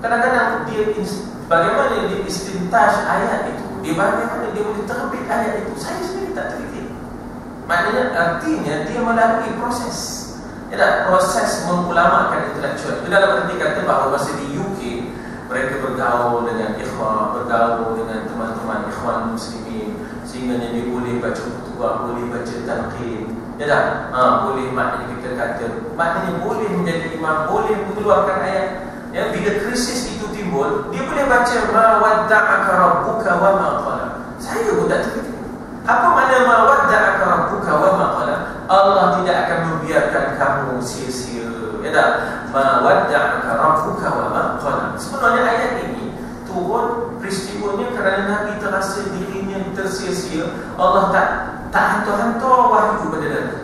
Kadang-kadang dia bagaimana dia istintaj ayat itu, dia bagaimana dia boleh terbit ayat itu, saya sendiri tak terfikir. Maknanya artinya dia melalui proses. Ialah proses mengulamakan intelektual. Itu dalam arti kata bahawa masa di UK mereka bergaul dengan ikhwan, bergaul dengan teman-teman ikhwan muslimin, sehingga dia boleh baca khutbah, boleh baca talqin. Ya tak? Boleh, maknanya kita kata, maknanya boleh menjadi imam, boleh mengeluarkan ayat. Ya, bila krisis itu timbul, dia boleh baca ma wadda'aka rabbuka wa ma qala. Saya pun tak terfikir. Apa makna ma wadda'aka rabbuka wa ma qala? Allah tidak akan membiarkan kamu sia-sia. Ya tak? Ma wadda'aka rabbuka wa ma qala. Sebenarnya ayat ini turun peristiwanya kerana Nabi terasa dirinya tersia-sia. Allah tak hantar-hantar wahyu kepada Nabi.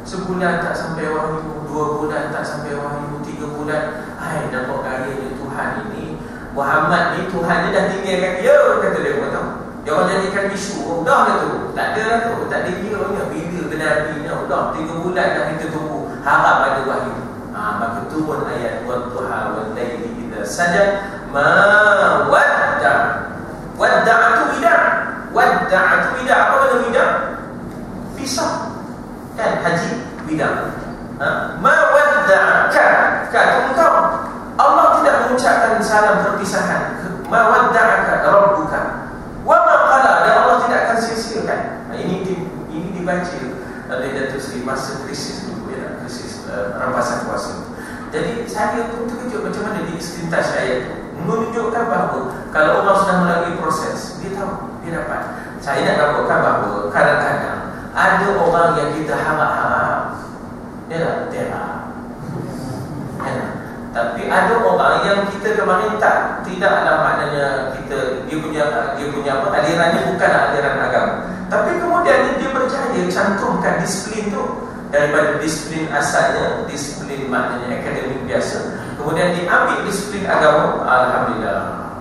Sebulan tak sampai wahyu, 2 bulan tak sampai wahyu, 3 bulan. Hai, nampak gayanya Tuhan ini, Muhammad ni Tuhan ni dah tinggalkan dia, kata dia. Tahu? Dia orang jadikan isu. Dah lah tu. Tak ada lah tu. Tak ada dia ni. Bila ke Nabi ni. Dah 3 bulan dah kita tunggu. Harap ada wahyu. Maka turun ayat Wadduha wal-layli idza saja ma wadda'atu wida'. Wadda'atu wida'. Apa makna wida'? Pisah. Kan haji wida'. Ma wadda'aka. Kata engkau, Allah tidak mengucapkan salam perpisahan ma wadda'aka rabbuka wa ma qala, dan Allah tidak akan sia-siakan. Ini dibaca oleh Datuk Seri masa krisis dulu, ya, krisis rampasan kuasa. Jadi saya pun terkejut macam mana di istintaj ayat itu menunjukkan bahawa kalau Allah sudah melalui proses, dia tahu, dia dapat. Saya nak lakukan bahawa kadang-kadang ada orang yang kita harap-harap dia tapi ada orang yang kita kemarin tidaklah maknanya dia punya apa, alirannya bukan aliran agama, tapi kemudian dia berjaya cantumkan disiplin tu daripada disiplin asalnya, disiplin maknanya akademik biasa, kemudian diambil disiplin agama. Alhamdulillah,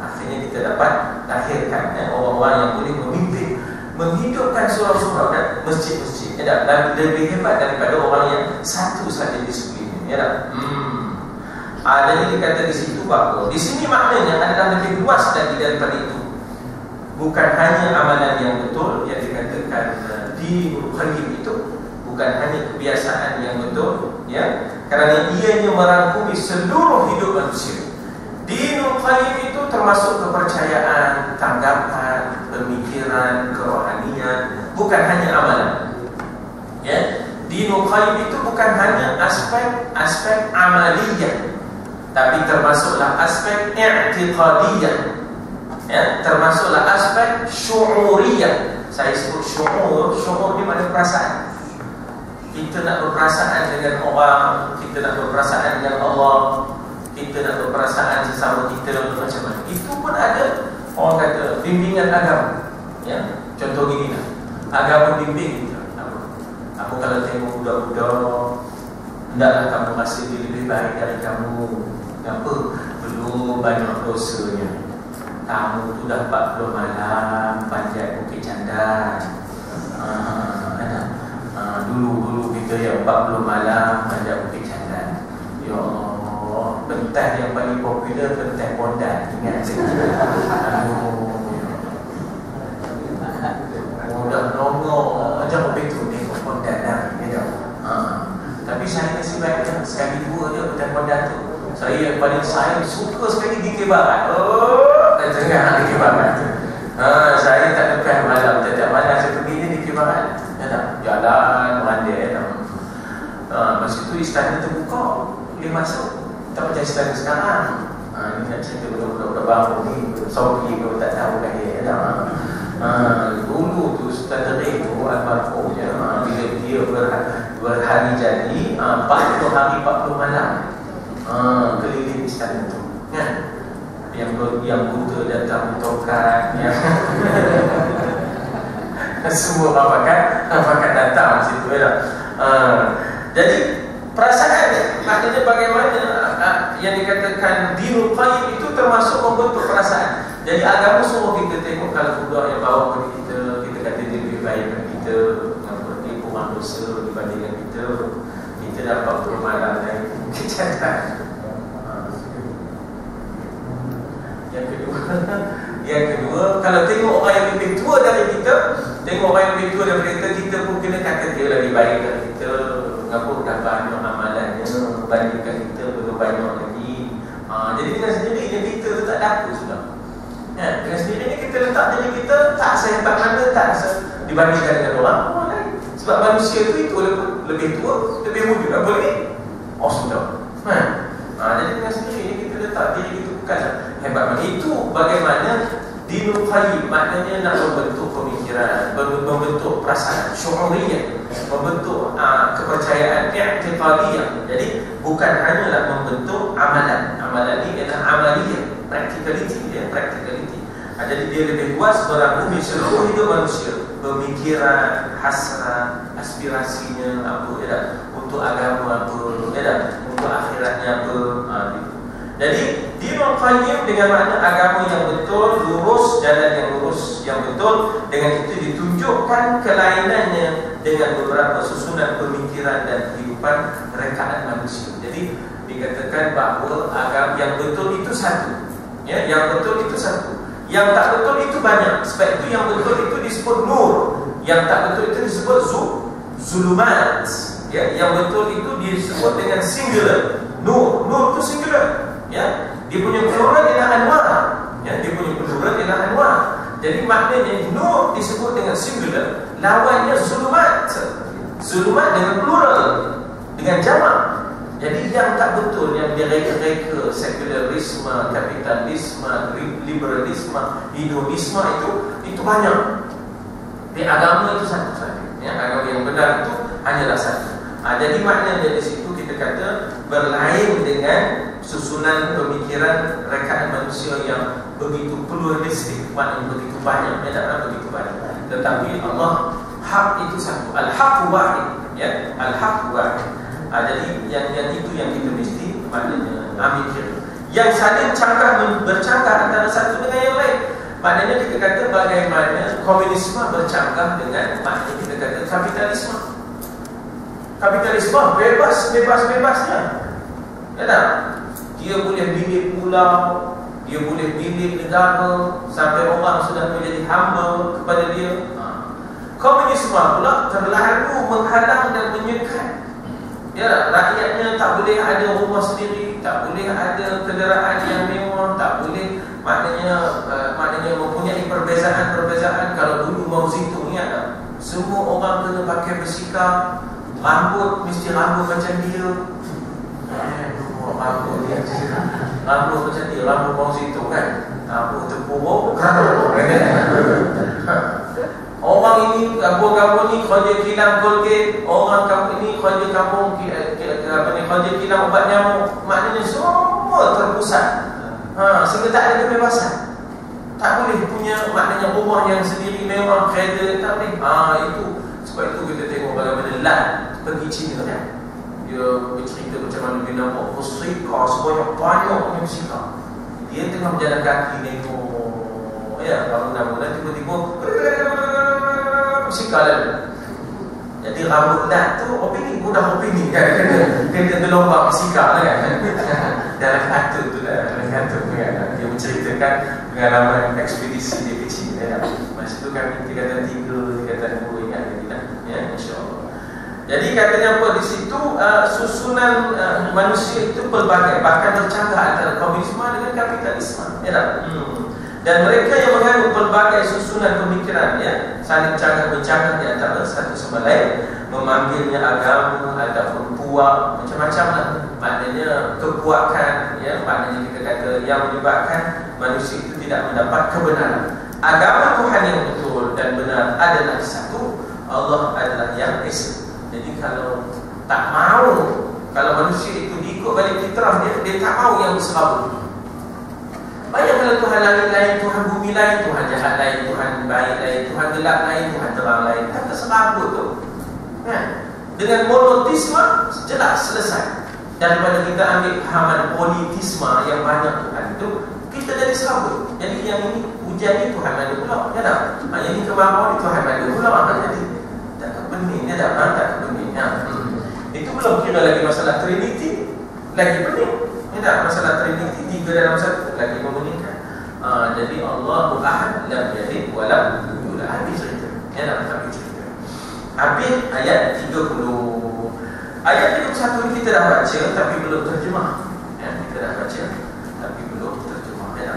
akhirnya kita dapat lahirkan orang-orang yang boleh memimpin, menghidupkan surau-surau dan masjid-masjid, lebih hebat daripada orang yang satu saja disiplin. Jadi dikata di situ bahawa di sini maknanya adalah lebih luas lagi daripada itu. Bukan hanya amalan yang betul yang dikatakan dinul qayyim itu, bukan hanya kebiasaan yang betul, ya, kerana ianya merangkumi seluruh hidup manusia. Dinul qayyim itu termasuk kepercayaan, tanggapan, pemikiran, kerohanian, bukan hanya amalan. Ya, dinul qayyim itu bukan hanya aspek amaliyah, tapi termasuklah aspek i'tiqadiyah, ya, termasuklah aspek syu'uriyah. Saya sebut syu'ur ni makna perasaan. Kita nak berperasaan dengan orang, kita nak berperasaan dengan Allah, kita nak berperasaan sesama kita macam mana. Itu pun ada orang kata bimbingan agama, ya. Contoh gini lah, agama bimbing kita. Aku kalau tengok budak-budak, hendaklah kamu rasa dia lebih baik dari kamu. Kenapa? Belum banyak dosanya. Kamu tu dah 40 malam panjat Bukit Candan. Dulu kita yang 40 malam panjat Bukit Candan. Ya Allah, pentas yang paling popular pentas Bondan. Ingat saya. Dah nongol macam betul tengok Bondan dah. Tapi saya nasib baik sekali dua je pentas Bondan tu. Saya suka sekali di Barat. Dan tengah di Barat. Saya tak lepas malam, setiap malam saya pergi di Barat. Jalan mandai. Masa itu istana terbuka, boleh masuk. Tak macam istana sekarang. Ini nak cerita budak-budak baru ni, Saudi kalau tak tahu kan dia. Dulu tu Ustaz Ring tu almarhum, bila dia berhari jadi 40 hari 40 malam. Keliling istana tu, kan? Yang buta datang bertokat, yang semua apakan datang di situ, ya. Jadi perasaan maknanya bagaimana yang dikatakan dinul qayyim itu termasuk membentuk perasaan. Jadi agama suruh kita tengok kalau budak yang bawa kepada kita kata dia lebih baik daripada kita, yang berarti kurang dosa dibandingkan kita dapat bermalam dan kejahatan. Yang kedua, kalau tengok orang yang lebih tua dari kita, tengok orang yang lebih tua daripada kita pun kena kata dia lebih baik dari kita. Kenapa dah banyak amalannya bandingkan kita, belum banyak lagi. Jadi dengan sendirinya kita tak ada apa sudah. Dengan sendirinya kita letak diri kita tak sehebat mana, tak dibandingkan dengan orang lain. Sebab manusia itu lebih tua, lebih muda, tak boleh. Sudah. Jadi dengan sendirinya kita letak diri kita bukan hebat mana. Itu bagaimana dinul qayyim, maknanya nak membentuk pemikiran, membentuk perasaan syu'uriyah, membentuk kepercayaan i'tiqadiyah. Jadi bukan hanyalah membentuk amalan. Amalan ini adalah amaliyah, practicality, ya, practicality. Jadi dia lebih luas merangkumi seluruh hidup manusia, pemikiran, hasrat, aspirasinya apa, ya, untuk agama apa, ya, untuk akhiratnya apa. Jadi dinul qayyim dengan makna agama yang betul, lurus, jalan yang lurus, yang betul. Dengan itu ditunjukkan kelainannya dengan beberapa susunan pemikiran dan kehidupan rekaan manusia. Jadi dikatakan bahawa agama yang betul itu satu, ya, yang betul itu satu. Yang tak betul itu banyak. Sebab itu yang betul itu disebut nur, yang tak betul itu disebut zulumat, ya. Yang betul itu disebut dengan singular. Nur itu singular, ya. Dia punya plural ialah anwar. Jadi maknanya nur disebut dengan singular, lawannya zulumat. Zulumat dengan plural, dengan jamak. Jadi yang tak betul, yang dia reka-reka sekularisme, kapitalisme, liberalisme, hedonisme itu banyak. Di agama itu satu saja. Ya, agama yang benar itu hanyalah satu. Jadi maknanya di situ kita kata berlain dengan susunan pemikiran rekaan manusia yang begitu pluralistik, maknanya begitu banyak, begitu banyak. Tetapi Allah hak itu satu, al-haq wahid, ya, al-haq wahid. Jadi yang itu yang kita mesti maknanya ambil kira. Yang saling bercanggah antara satu dengan yang lain. Maknanya kita kata bagaimana komunisme bercanggah dengan maknanya kita kata kapitalisme. Kapitalisme bebas-bebasnya. Ya tak? Dia boleh bilik pulau, dia boleh bilik negara, sampai orang sudah menjadi hamba kepada dia. Komunisme pula terlalu menghalang dan menyekat. Ya, rakyatnya tak boleh ada rumah sendiri, tak boleh ada kenderaan yang mewah, tak boleh maknanya mempunyai perbezaan-perbezaan. Kalau dulu Mao Zedong ya, semua orang kena pakai bersikap, rambut mesti rambut macam dia. Rambut macam dia, rambut Mao Zedong kan, rambut terpuruk. Orang ini, kampung-kampung ni kerja kilang Colgate, orang kampung ini kerja kampung kerja kilang ubat nyamuk. Maknanya semua terpusat. Sehingga tak ada kebebasan. Tak boleh punya maknanya rumah yang sendiri mewah, kereta, tak boleh. Itu sebab itu kita tengok bagaimana Lan pergi China kan. Dia bercerita macam mana dia nampak bersika sebanyak-banyak bersika. Dia tengah berjalan kaki tengok, ya, bangunan-bangunan tiba-tiba bersika lalu. Jadi rambut Lan tu budak opini kan, kena gelombang bersika lah kan. Dalam kartun tu lah, kan, dia menceritakan pengalaman ekspedisi dia ke China. Masa tu kami tingkatan 3, tingkatan 2, ingat lagi lah, ya, insyaAllah. Jadi katanya apa di situ, susunan manusia itu pelbagai, bahkan bercanggah antara komunisme dengan kapitalisme, ya tak? Dan mereka yang mengandung pelbagai susunan pemikiran, ya, saling bercanggah di antara satu sama lain, memanggilnya agama ataupun puak, macam-macam lah. Maknanya kepuakan, ya, maknanya kita kata yang menyebabkan manusia itu tidak mendapat kebenaran. Agama Tuhan yang betul dan benar adalah satu, Allah adalah yang esa. Jadi kalau tak mau, kalau manusia itu diikut balik fitrah dia tak mau yang serabut. Banyak kalau Tuhan langit lain, Tuhan bumi lain, Tuhan jahat lain, Tuhan baik lain, Tuhan gelap lain, Tuhan terang lain. Kata serabut tu, kan? Dengan monotisme jelas selesai. Daripada kita ambil pahaman politisme yang banyak Tuhan itu, kita jadi serabut. Jadi yang ini hujan ni Tuhan ada pula, ya tak? Yang ini kemarau ni Tuhan ada pula. Jadi tak kebening, ya tak? Tak kebening. Itu belum kira lagi masalah Trinity, lagi pening. Tidak, masalah Trinity 3 dalam 1 lagi memeningkan. Jadi Allahu Ahad, lam yalid wa lam yulad. Habis cerita. Ya tak, habis cerita. Habis ayat 30. Ayat 31 ni kita dah baca tapi belum terjemah. Ya, kita dah baca tapi belum terjemah. Ya.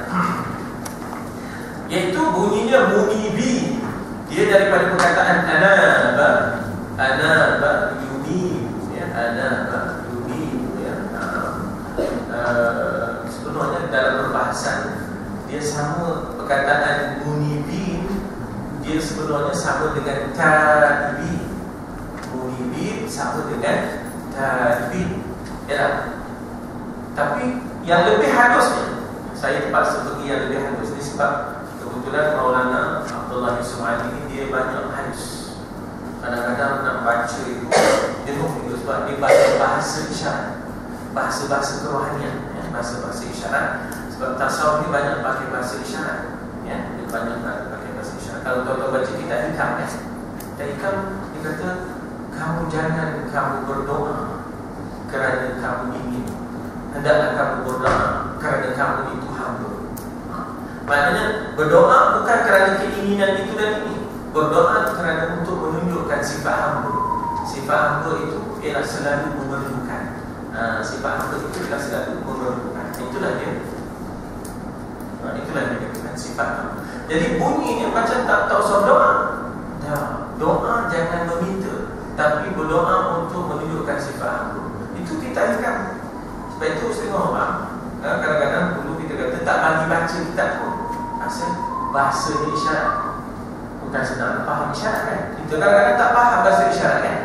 Iaitu bunyinya munibi. Dia daripada perkataan anaba yunib, ya, anaba yunib, ya. Sebenarnya dalam perbahasan dia sama perkataan munibin, dia sebenarnya sama dengan taibin. Munibin sama dengan taibin, ya. Tapi yang lebih halusnya, saya terpaksa pergi yang lebih halus ni sebab kebetulan Maulana Abdullah Yusuf Ali ni dia banyak halus. Kadang-kadang nak baca itu dia juga sebab dia baca bahasa isyarat, bahasa-bahasa kerohanian, ya, bahasa-bahasa isyarat. Sebab tasawuf ni banyak pakai bahasa isyarat, ya, dia banyak pakai bahasa isyarat. Kalau tuan-tuan baca kitab hikam, ya, kitab hikam dia kata kamu berdoa kerana kamu ingin, hendaklah kamu berdoa kerana kamu itu hamba. Maknanya berdoa bukan kerana keinginan itu dan ini, berdoa kerana untuk menunjukkan sifat hamba. Sifat hamba itu ialah selalu memerlukan. Sifat hamba itu ialah selalu memerlukan. Itulah dia. Itulah dia dikatakan sifat hamba. Jadi bunyinya macam tak usah doa. Doa jangan meminta, tapi berdoa untuk menunjukkan sifat aku. Itu kita ingat. Sebab itu setengah orang kadang-kadang dulu kita kata tak bagi baca kitab pun, asal bahasa ni isyarat. Bukan senang faham isyarat kan. Kita kadang-kadang tak faham bahasa isyarat kan.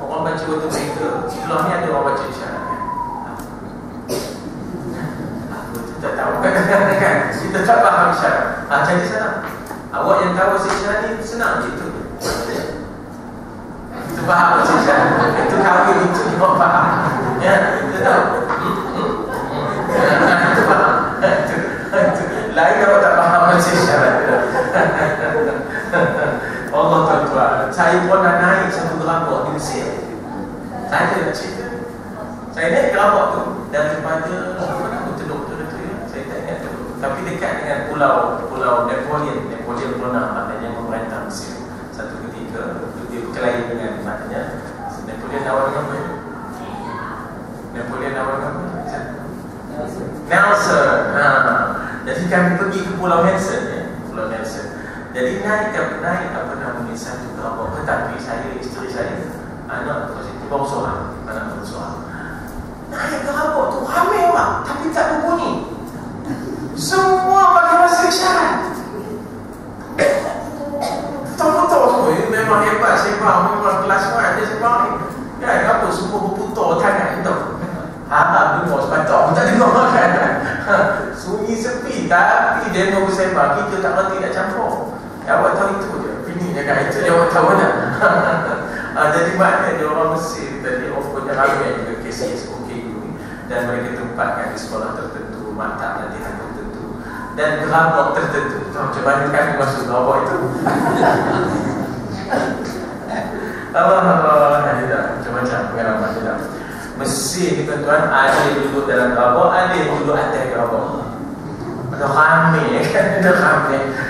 Orang baca betul berita, sebelah ni ada orang baca isyarat kan. Aku tu tak tahu kadang-kadang kan. Kita tak faham isyarat. Jadi senang. Awak yang tahu bahasa isyarat ni senang je tu. Itu faham bahasa isyarat. Itu kahwin itu dia faham. Ya, kita tahu. Itu faham. Lain kalau tak faham bahasa isyarat. Allah tuan-tuan, saya pun dah naik satu gerabak di Mesir. Saya nak cerita. Saya naik gerabak tu daripada mana betul-betul tu ya. Saya tak ingat tu. Tapi dekat dengan pulau Napoleon pernah maknanya memerintah Mesir. Satu ketika dia berkelahi dengan maknanya Napoleon lawan dengan apa? Napoleon lawan dengan apa? Nelson. Jadi kami pergi ke Pulau Nelson ya. Pulau Nelson. Jadi naik apa namanya satu gerabak. Tetapi saya, isteri saya, anak itu baru seorang, anak baru seorang. Naik gerabak tu ramai orang, tapi tak berbunyi. Semua pakai bahasa isyarat. Putar-putar semua. Ini memang hebat sebab memang kelas 1 dia sebab ni. Kan apa semua berputar tangan tu. Harap dengar sepatah tak dengar kan. Sunyi sepi tapi demo bersembah kita tak reti nak campur. Awak tahu itu je. Bini dia kata itu awak tahu tak? Jadi maknanya dia orang Mesir tadi punya ramai juga KCS OKU ni, dan mereka tempatkan di sekolah tertentu, mata latihan tertentu dan gerabak tertentu. Macam mana kami masuk gerabak itu? Allah macam-macam pengalaman kita. Mesir ni tuan-tuan, ada yang duduk dalam gerabak, ada yang duduk atas gerabak. Ada ramai kan,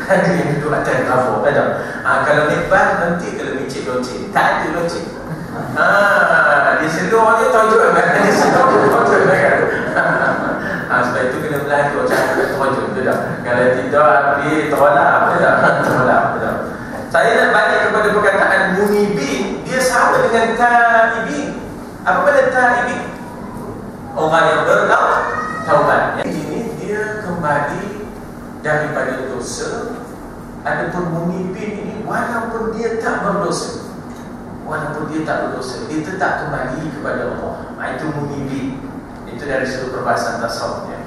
ada yang duduk atas gerabak. Kalau lepas nanti kalau micik locik, tak ada locik. Dia seluar dia tonjol kan, dia seluar dia tonjol kan. Sebab itu kena belajar cara tonjol tu dah. Kalau tidak dia tolak. Saya nak balik kepada perkataan munibin, dia sama dengan taibin. Apa benda taibin? Orang yang bertaubat. Ini dia kembali daripada dosa. Adapun munibin ini walaupun dia tak berdosa, dia tetap kembali kepada Allah. Itu munibin. Itu dari sudut perbahasan tasawufnya.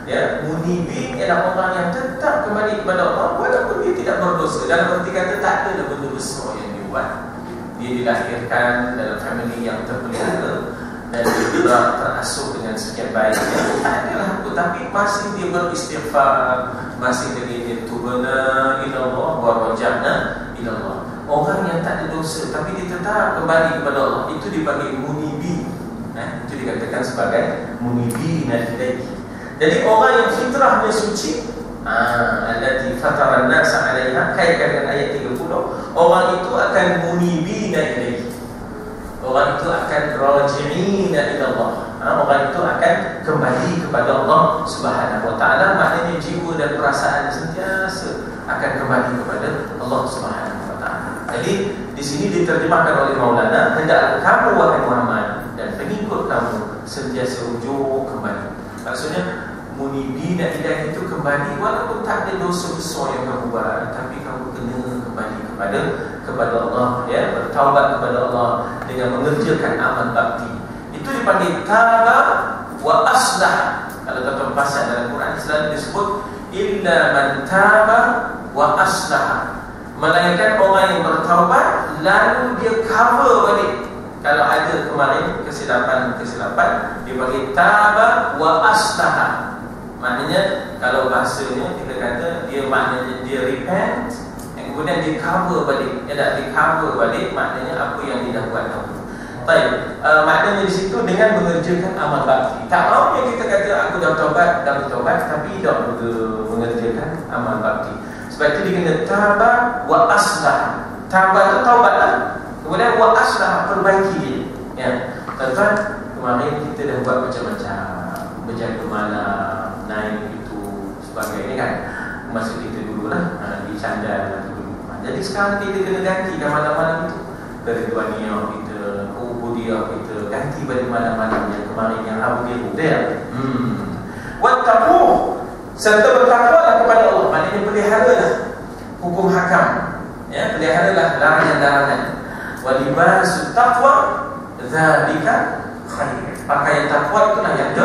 Ya, munibin ialah orang yang tetap kembali kepada Allah walaupun dia tidak berdosa. Dalam arti kata tak ada benda besar yang dia buat. Dia dilahirkan dalam family yang terpelihara dan dia juga terasuh dengan sekian baiknya. Tak adalah apa, tapi masih dia beristighfar, masih dia tubana ila Allah wa raja'na ila Allah. Orang yang tak ada dosa tapi dia tetap kembali kepada Allah, itu dipanggil munibi. Itu dikatakan sebagai munibi ilaihi. Jadi orang yang fitrahnya suci, allati fatara an-nasa 'alaiha, kaitkan dengan ayat 30, orang itu akan munibina ilaihi. Orang itu akan raji'ina ila Allah. Orang itu akan kembali kepada Allah Subhanahu wa taala, maknanya jiwa dan perasaan sentiasa akan kembali kepada Allah Subhanahu wa taala. Jadi di sini diterjemahkan oleh Maulana, hendaklah kamu wahai Muhammad dan pengikut kamu sentiasa rujuk kembali. Maksudnya munibina ilaihi itu kembali walaupun tak ada dosa besar yang kamu buat, tapi kamu kena kembali kepada Allah, ya, bertaubat kepada Allah dengan mengerjakan amal bakti. Itu dipanggil taba wa aslah. Kalau tuan-tuan baca dalam Quran selalu disebut illa man taba wa aslah, melainkan orang yang bertaubat lalu dia cover balik. Kalau ada kemarin kesilapan dia panggil taba wa aslah. Maknanya kalau bahasanya kita kata dia maknanya dia repent, kemudian dia cover balik. Dia tak di cover balik maknanya apa yang dia dah buat dahulu. Baik, maknanya di situ dengan mengerjakan amal bakti. Tak maunya kita kata aku dah bertaubat tapi tidak mengerjakan amal bakti. Sebab itu dia kena taba wa aslah. Taba itu taubatlah. Kemudian wa aslah, perbaiki dia. Ya. Tuan-tuan, kemarin kita dah buat macam-macam, berjaga malam, naik itu sebagainya kan. Masa kita dulu dululah, di Candal dulu. Jadi sekarang kita kena gantikan malam-malam itu. Keridwaniyah kita, keubudiyah kita, ganti pada malam-malam yang kemarin yang Abu Biru dia. Wattaqu, serta bertakwalah kepada Allah. Maknanya peliharalah hukum hakam, ya, peliharalah larangan-larangan. Wa libasut taqwa dzalika khair. Pakaian takwa itulah yang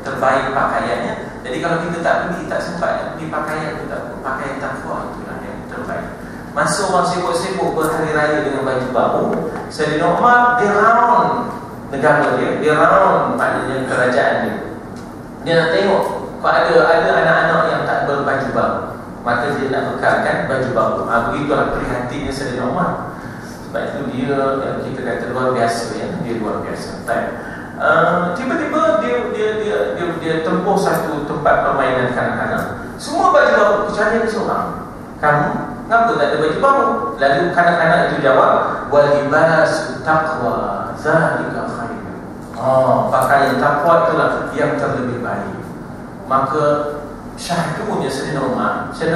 terbaik pakaiannya. Jadi kalau kita tak pergi, tak sempat pergi pakaian itu, pakaian takwa itulah yang terbaik. Masa orang sibuk-sibuk berhari raya dengan baju baru, Sayyidina Umar dia round negara dia round maknanya kerajaan dia. Dia nak tengok kalau ada anak-anak yang tak berbaju baru, maka dia nak bekalkan baju baru. Begitulah prihatinnya Sayyidina Umar. Sebab itu dia, kita kata luar biasa, ya, dia luar biasa. Tiba-tiba dia tempuh satu tempat permainan kanak-kanak. Semua baju baru kecuali dia seorang. Kamu kenapa tak ada baju baru? Lalu kanak-kanak itu jawab, walibasu taqwa zalika khair. Pakaian takwa itulah yang terlebih baik. Maka syahdunya Sayyidina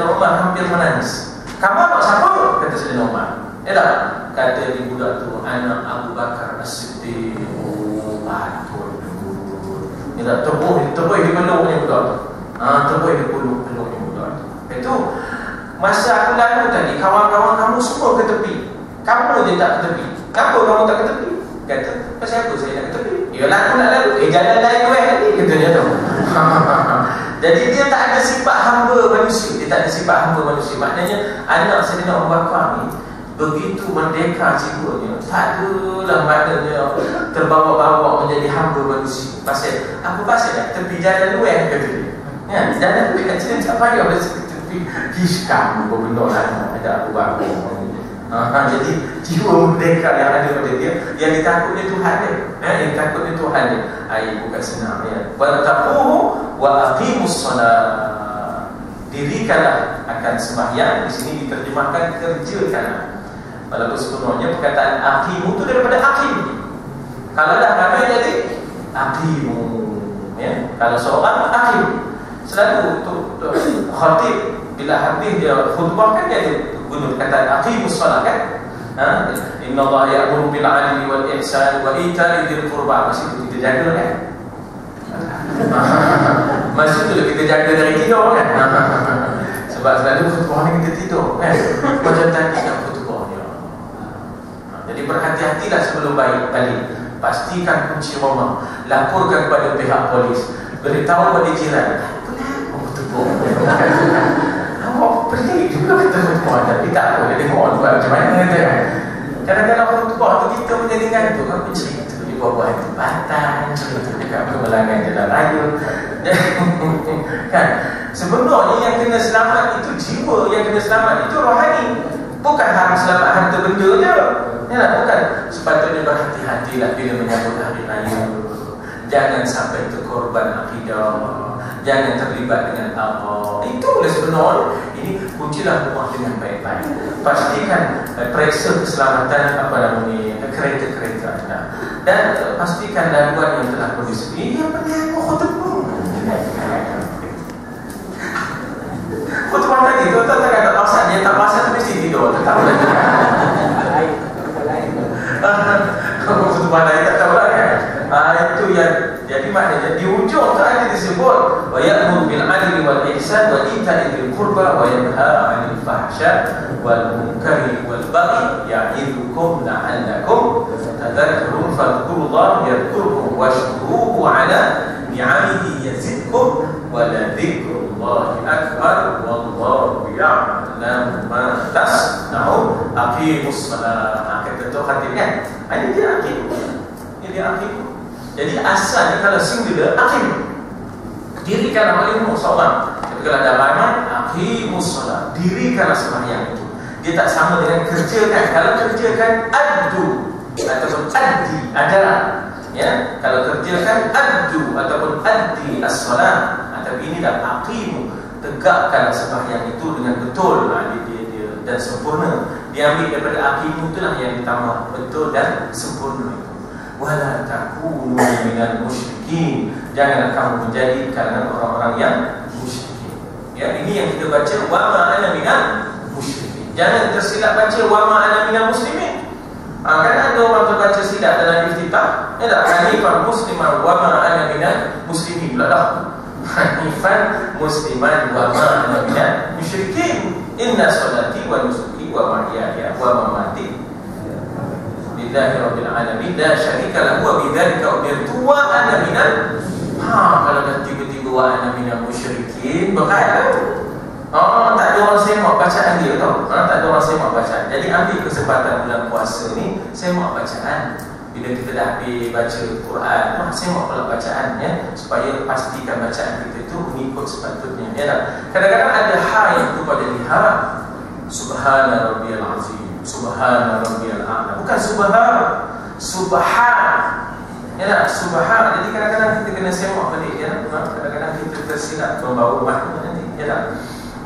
Umar hampir menangis. Kamu anak siapa? Kata Sayyidina Umar. Kata di budak tu, anak Abu Bakar As-Siddiq. Patut dulu. Dia terbuh di peluknya budak tu. Terbuh di peluknya budak tu. Itu masa aku lalu tadi, kawan-kawan kamu semua ke tepi. Kamu je tak ke tepi. Kenapa kamu tak ke tepi? Kata, pasal apa saya nak ke tepi? Yalah aku nak lalu. Jalan lain lagi, katanya tu. Jadi dia tak ada sifat hamba manusia. Dia tak ada sifat hamba manusia. Maknanya anak Sayyidina Abu Bakar ni begitu merdeka jiwanya. Tak adalah maknanya terbawa-bawa menjadi hamba manusia. Pasal tepi jalan luar, kata dia. Ya, jalan luar dia tak payah Fiskam benar ada Abu Bakar. Jadi jiwa merdeka yang ada pada dia, yang ditakutnya Tuhan dia, yang ditakutnya Tuhan dia. Bukan senang, ya. Wattaquhu wa aqimus shalah. Dirikanlah akan sembahyang. Di sini diterjemahkan kerjakanlah. Walaupun sebenarnya perkataan aqimu itu daripada aqim. Kalau dah ramai jadi aqimu, ya. Kalau seorang aqim. Selalu khatib bila habis dia khutbah kan dia guna perkataan aqimus shalah kan. Inna Allah ya'muru bil 'adli wal ihsan wa ita'i dzil qurba. Masih itu kita jaga kan. Masih itu kita jaga dari tidur kan. Sebab selalu khutbah ni kita tidur kan. Macam tadi nak khutbah ni. Jadi berhati-hatilah sebelum balik. Pastikan kunci rumah, laporkan kepada pihak polis, beritahu kepada jiran. Awak pelik juga kita khutbah, tapi tak apa, dia tengok buat macam mana kata kan. Kadang-kadang khutbah tu kita menjadi ngantuk. Aku cerita di bawah tempatan, cerita dekat permelangan jalan raya. Kan? Sebenarnya yang kena selamat itu jiwa, yang kena selamat itu rohani. Bukan harus selamat harta benda je. Ya, bukan. Sepatutnya berhati-hatilah bila menyambut hari raya. Jangan sampai terkorban akidah. Jangan terlibat dengan Allah. Itulah sebenarnya. Ini kuncilah rumah dengan baik-baik. Pastikan periksa keselamatan kereta-kereta anda. Dan pastikan laluan yang telah berdisipli. Yang penting khutbah. Khutbah tadi tu tak ada pasal. Dia tak pasal tu mesti tidur. Tak tahu lagi. Khutbah lain tak tahu lagi kan. Itu yang jadi maknanya di ujung tu ada disebut wa ya'muru bil 'adli wal ihsan wa ita'i dzil qurba wa yanha 'anil fahsya wal munkari wal baghi ya'idzukum la'allakum tadhakkarun fadhkurullaha yadhkurkum washkuruhu 'ala ni'amihi yazidkum wa la dzikrullahi akbar wallahu ya'lamu ma tasna'un. Aqimus shalah. Kata tu hati kan. Ini dia aqim. Jadi asalnya kalau singular aqim, dirikanlah olehmu seorang. Tapi kalau ada ramai, aqimus shalah, dirikanlah sembahyang itu. Dia tak sama dengan kerjakan. Kalau kerjakan addu ataupun addi adalah, ya. Kalau kerjakan addu ataupun addi as-shalah. Tapi ini dah aqimu, tegakkan sembahyang itu dengan betul, dia dan sempurna. Diambil daripada aqimu itulah yang ditambah betul dan sempurna. Wala takunu minal musyrikin. Janganlah kamu menjadi kalangan orang-orang yang musyrikin. Ya, ini yang kita baca wa ma ana minal musyrikin. Jangan tersilap baca wa ma ana minal muslimin. Kan ada orang terbaca silap dalam iftitah. Ya tak? Hanifan musliman wa ma ana minal muslimin. Pula dah. Hanifan musliman wa ma ana minal musyrikin. Inna salati wa nusuki wa mahyaya wa mamati lillahi rabbil alamin la syarika lahu wa bidzalika umirtu wa ana minal. Kalau dah tiba-tiba wa ana minal musyrikin, berat. Tak ada orang semak bacaan dia tau. Tak ada orang semak bacaan. Jadi ambil kesempatan bulan puasa ni, semak bacaan. Bila kita dah habis baca Quran, semak pula bacaan, ya, supaya pastikan bacaan kita tu mengikut sepatutnya, ya tak? Kadang-kadang ada ha yang tu pada liha. Subhana rabbiyal azim, subhana rabbiyal a'la. Bukan subhan. Ya tak? Subhan. Jadi kadang-kadang kita kena semak balik, ya. Kadang-kadang kita tersilap membawa makna nanti, ya tak?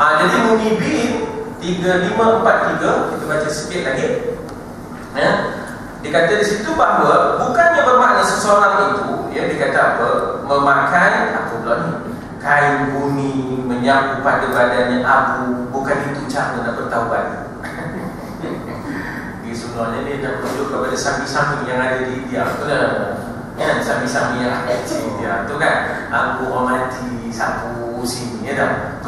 Jadi munibin 3543, kita baca sikit lagi. Ya. Dia kata di situ bahawa bukannya bermakna seseorang itu, ya, dia kata apa? Memakai apa pula ni? Kain buni menyapu pada badannya abu, bukan itu cara nak bertaubat. Dia sebenarnya dia nak tunjuk kepada sami-sami yang ada di India. Betul kan? Sami-sami yang ada di India tu kan, abu orang mati sapu sini, ya tak?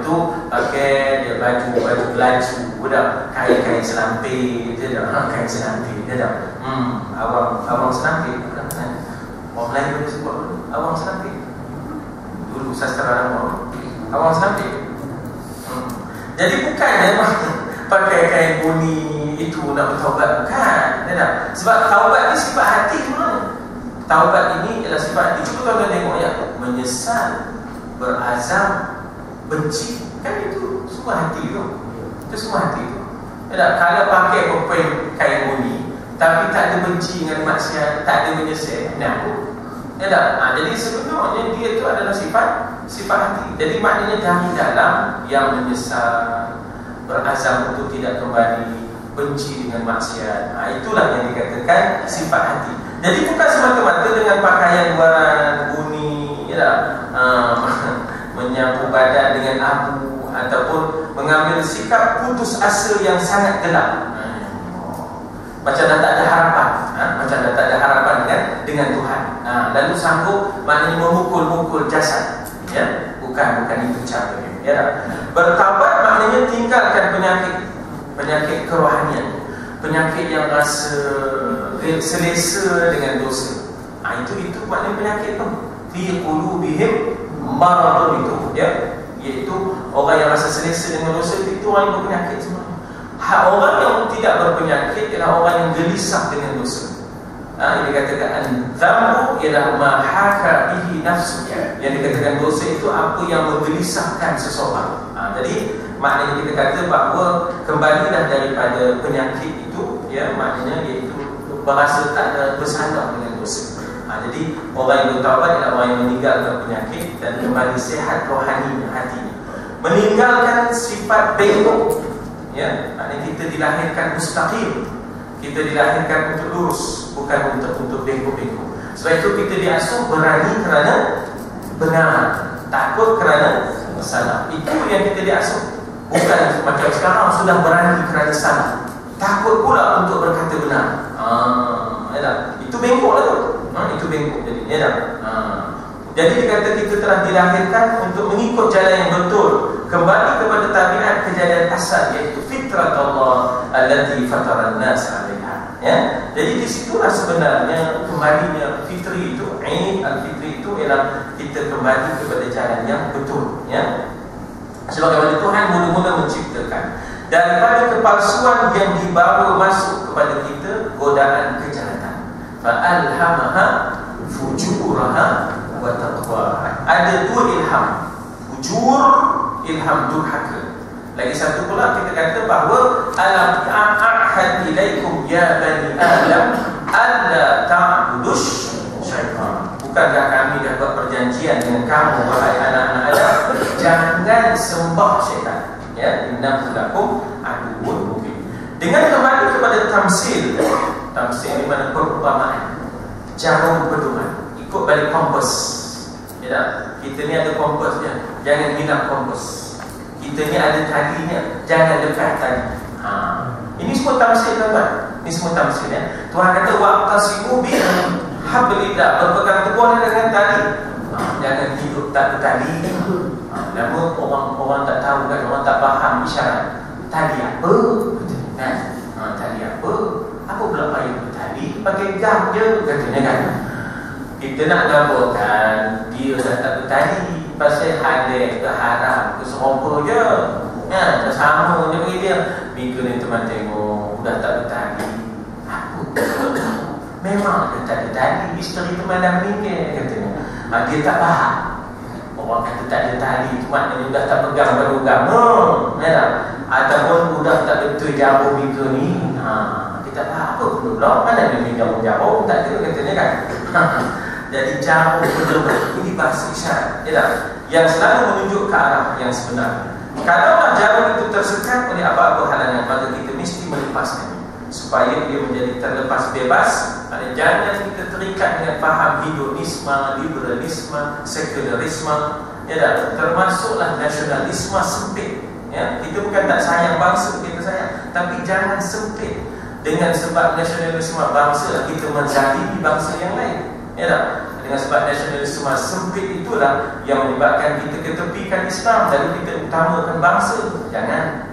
Itu pakai dia baju laju, budak kain selampir, dia dah kain selampir, dia dah. Abang selampir, bukan? Orang lain boleh sebut abang selampir. Dulu sastra lama, abang selampir. Jadi bukannya pakai kain buni itu nak bertaubat, bukan, dia dah. Sebab taubat ni sifat hati mana? Taubat ini adalah sifat hati. Cuba tuan-tuan tengok, ya, menyesal, berazam, benci, kan itu semua hati tu. Itu semua hati tu. Ya, kalau pakai kain buni tapi tak ada benci dengan maksiat, tak ada menyesal, nak. Ya tak? Jadi sebenarnya dia itu adalah sifat hati. Jadi maknanya dari dalam yang menyesal, berazam untuk tidak kembali, benci dengan maksiat. Itulah yang dikatakan sifat hati. Jadi bukan semata-mata dengan pakaian luaran buni, ya tak? Menyapu badan dengan abu, ataupun mengambil sikap putus asa yang sangat gelap. Macam dah tak ada harapan, macam dah tak ada harapan dengan Tuhan. Lalu sanggup maknanya memukul-mukul jasad, ya, bukan itu caranya, ya. Bertaubat maknanya tinggalkan penyakit kerohanian, penyakit yang rasa selesa dengan dosa. Itu maknanya penyakit tu. Fi qulubihim maradun, itu, ya, iaitu orang yang rasa selesa dengan dosa itu orang yang berpenyakit sebenarnya. Orang yang tidak berpenyakit ialah orang yang gelisah dengan dosa. Yang dikatakan dzambu ialah ma haka bihi nafsu. Yang dikatakan dosa itu apa yang menggelisahkan seseorang. Jadi maknanya kita kata bahawa kembalilah daripada penyakit itu, ya, maknanya iaitu berasa tak ada bersandar dengan dosa. Jadi orang yang bertaubat adalah orang yang meninggalkan penyakit dan kembali sihat rohani hatinya, meninggalkan sifat bengkok, ya. Maknanya kita dilahirkan mustaqim, kita dilahirkan untuk lurus, bukan untuk bengkok-bengkok. Sebab itu kita diasuh berani kerana benar, takut kerana salah. Itu yang kita diasuh. Bukan macam sekarang sudah berani kerana salah, takut pula untuk berkata benar. Itu bengkok lah tu. Itu bengkok jadi, ya tak? Jadi dikata kita telah dilahirkan untuk mengikut jalan yang betul, kembali kepada tabiat kejadian asal, iaitu fitrat Allah allati fataran nas 'alaiha, ya. Jadi di situlah sebenarnya kembalinya fitri itu, al-fitri itu ialah kita kembali kepada jalan yang betul, ya. Sebagaimana Tuhan mula-mula menciptakan daripada kepalsuan yang dibawa masuk kepada kita godaan kejahatan. Fa'alhamaha fujuraha wa taqwaha. Ada dua ilham, fujur, ilham durhaka. Lagi satu pula kita kata bahawa alam a'ahad ilaikum ya bani Adam alla ta'budush syaitan. Bukankah kami dah buat perjanjian dengan kamu wahai anak-anak Adam, jangan sembah syaitan, ya, innahu lakum aduwwun mubin. Dengan kembali kepada tamsil di mana perumpamaan, jarum pedoman, ikut balik kompas, ya tak? Kita ni ada kompasnya, jangan minum kompos. Kita ni ada talinya, jangan dekat tali. Ini semua tamsil tuan-tuan. Ini semua tamsil ya. Tuhan kata waqtasimu bi hablillah, berpegang teguh dengan tali. Jangan hidup tak bertali. Lama orang tak tahu kan, orang tak faham isyarat. Tali apa? Kan? Tali apa? Apa pula payah bertali? Pakai gam je katanya kan. Kita nak gambarkan dia dah tak bertali, pasal halal ke haram ke serupa je. Dah sama je bagi dia. Minggu ni teman tengok dah tak bertali. Apa? Memang dia tak ada tali. Isteri tu malam meninggal katanya. Dia tak faham. Orang kata tak ada tali tu maknanya dah tak pegang baru agama. Ataupun dah tak betul jarum minggu ni. Kita faham apa pula. Mana dia jarum-jarum tak ada katanya kan. Jadi jarum belum. Ini bahasa isyarat. Yang selalu menunjuk ke arah yang sebenar. Kalau jarum itu tersekat oleh apa-apa halangan, maka kita mesti melepaskannya supaya dia menjadi terlepas bebas. Jangan kita terikat dengan faham hedonisme, liberalisme, sekularisme, termasuklah nasionalisme sempit. Kita bukan tak sayang bangsa kita sayang, tapi jangan sempit dengan sebab nasionalisme bangsa kita menzalimi bangsa yang lain. Dengan sebab nasionalisme sempit itulah yang menyebabkan kita ketepikan Islam, lalu kita utamakan bangsa. Jangan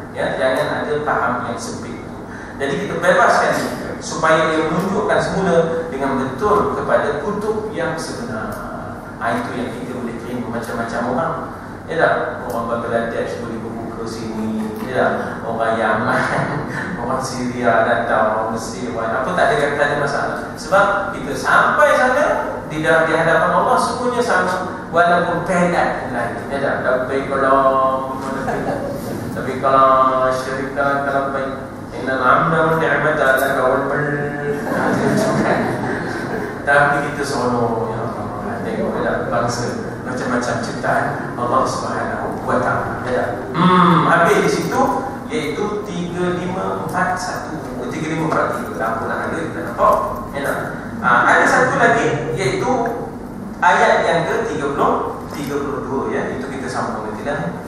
ada faham yang sempit. Jadi kita bebaskan supaya dia menunjukkan semula dengan betul kepada kutub yang sebenar. Itu yang kita boleh terima macam-macam orang. Orang Bangladesh boleh berbuka sini, orang Yaman, orang Syria datang, orang Mesir, apa tak ada kata masalah. Sebab kita sampai sana di hadapan Allah semuanya sama, walaupun pelat lain. Tapi kalau syarikat kalau baik inna amna ni'mata laka wal tapi kita seronok ya Allah, tengok bangsa macam-macam ciptaan Allah Subhanahu wa taala. Habis di situ iaitu 3541 3543 apa nak ada kita nampak. Ada satu lagi iaitu ayat yang ke 32 itu kita sambung nanti lah.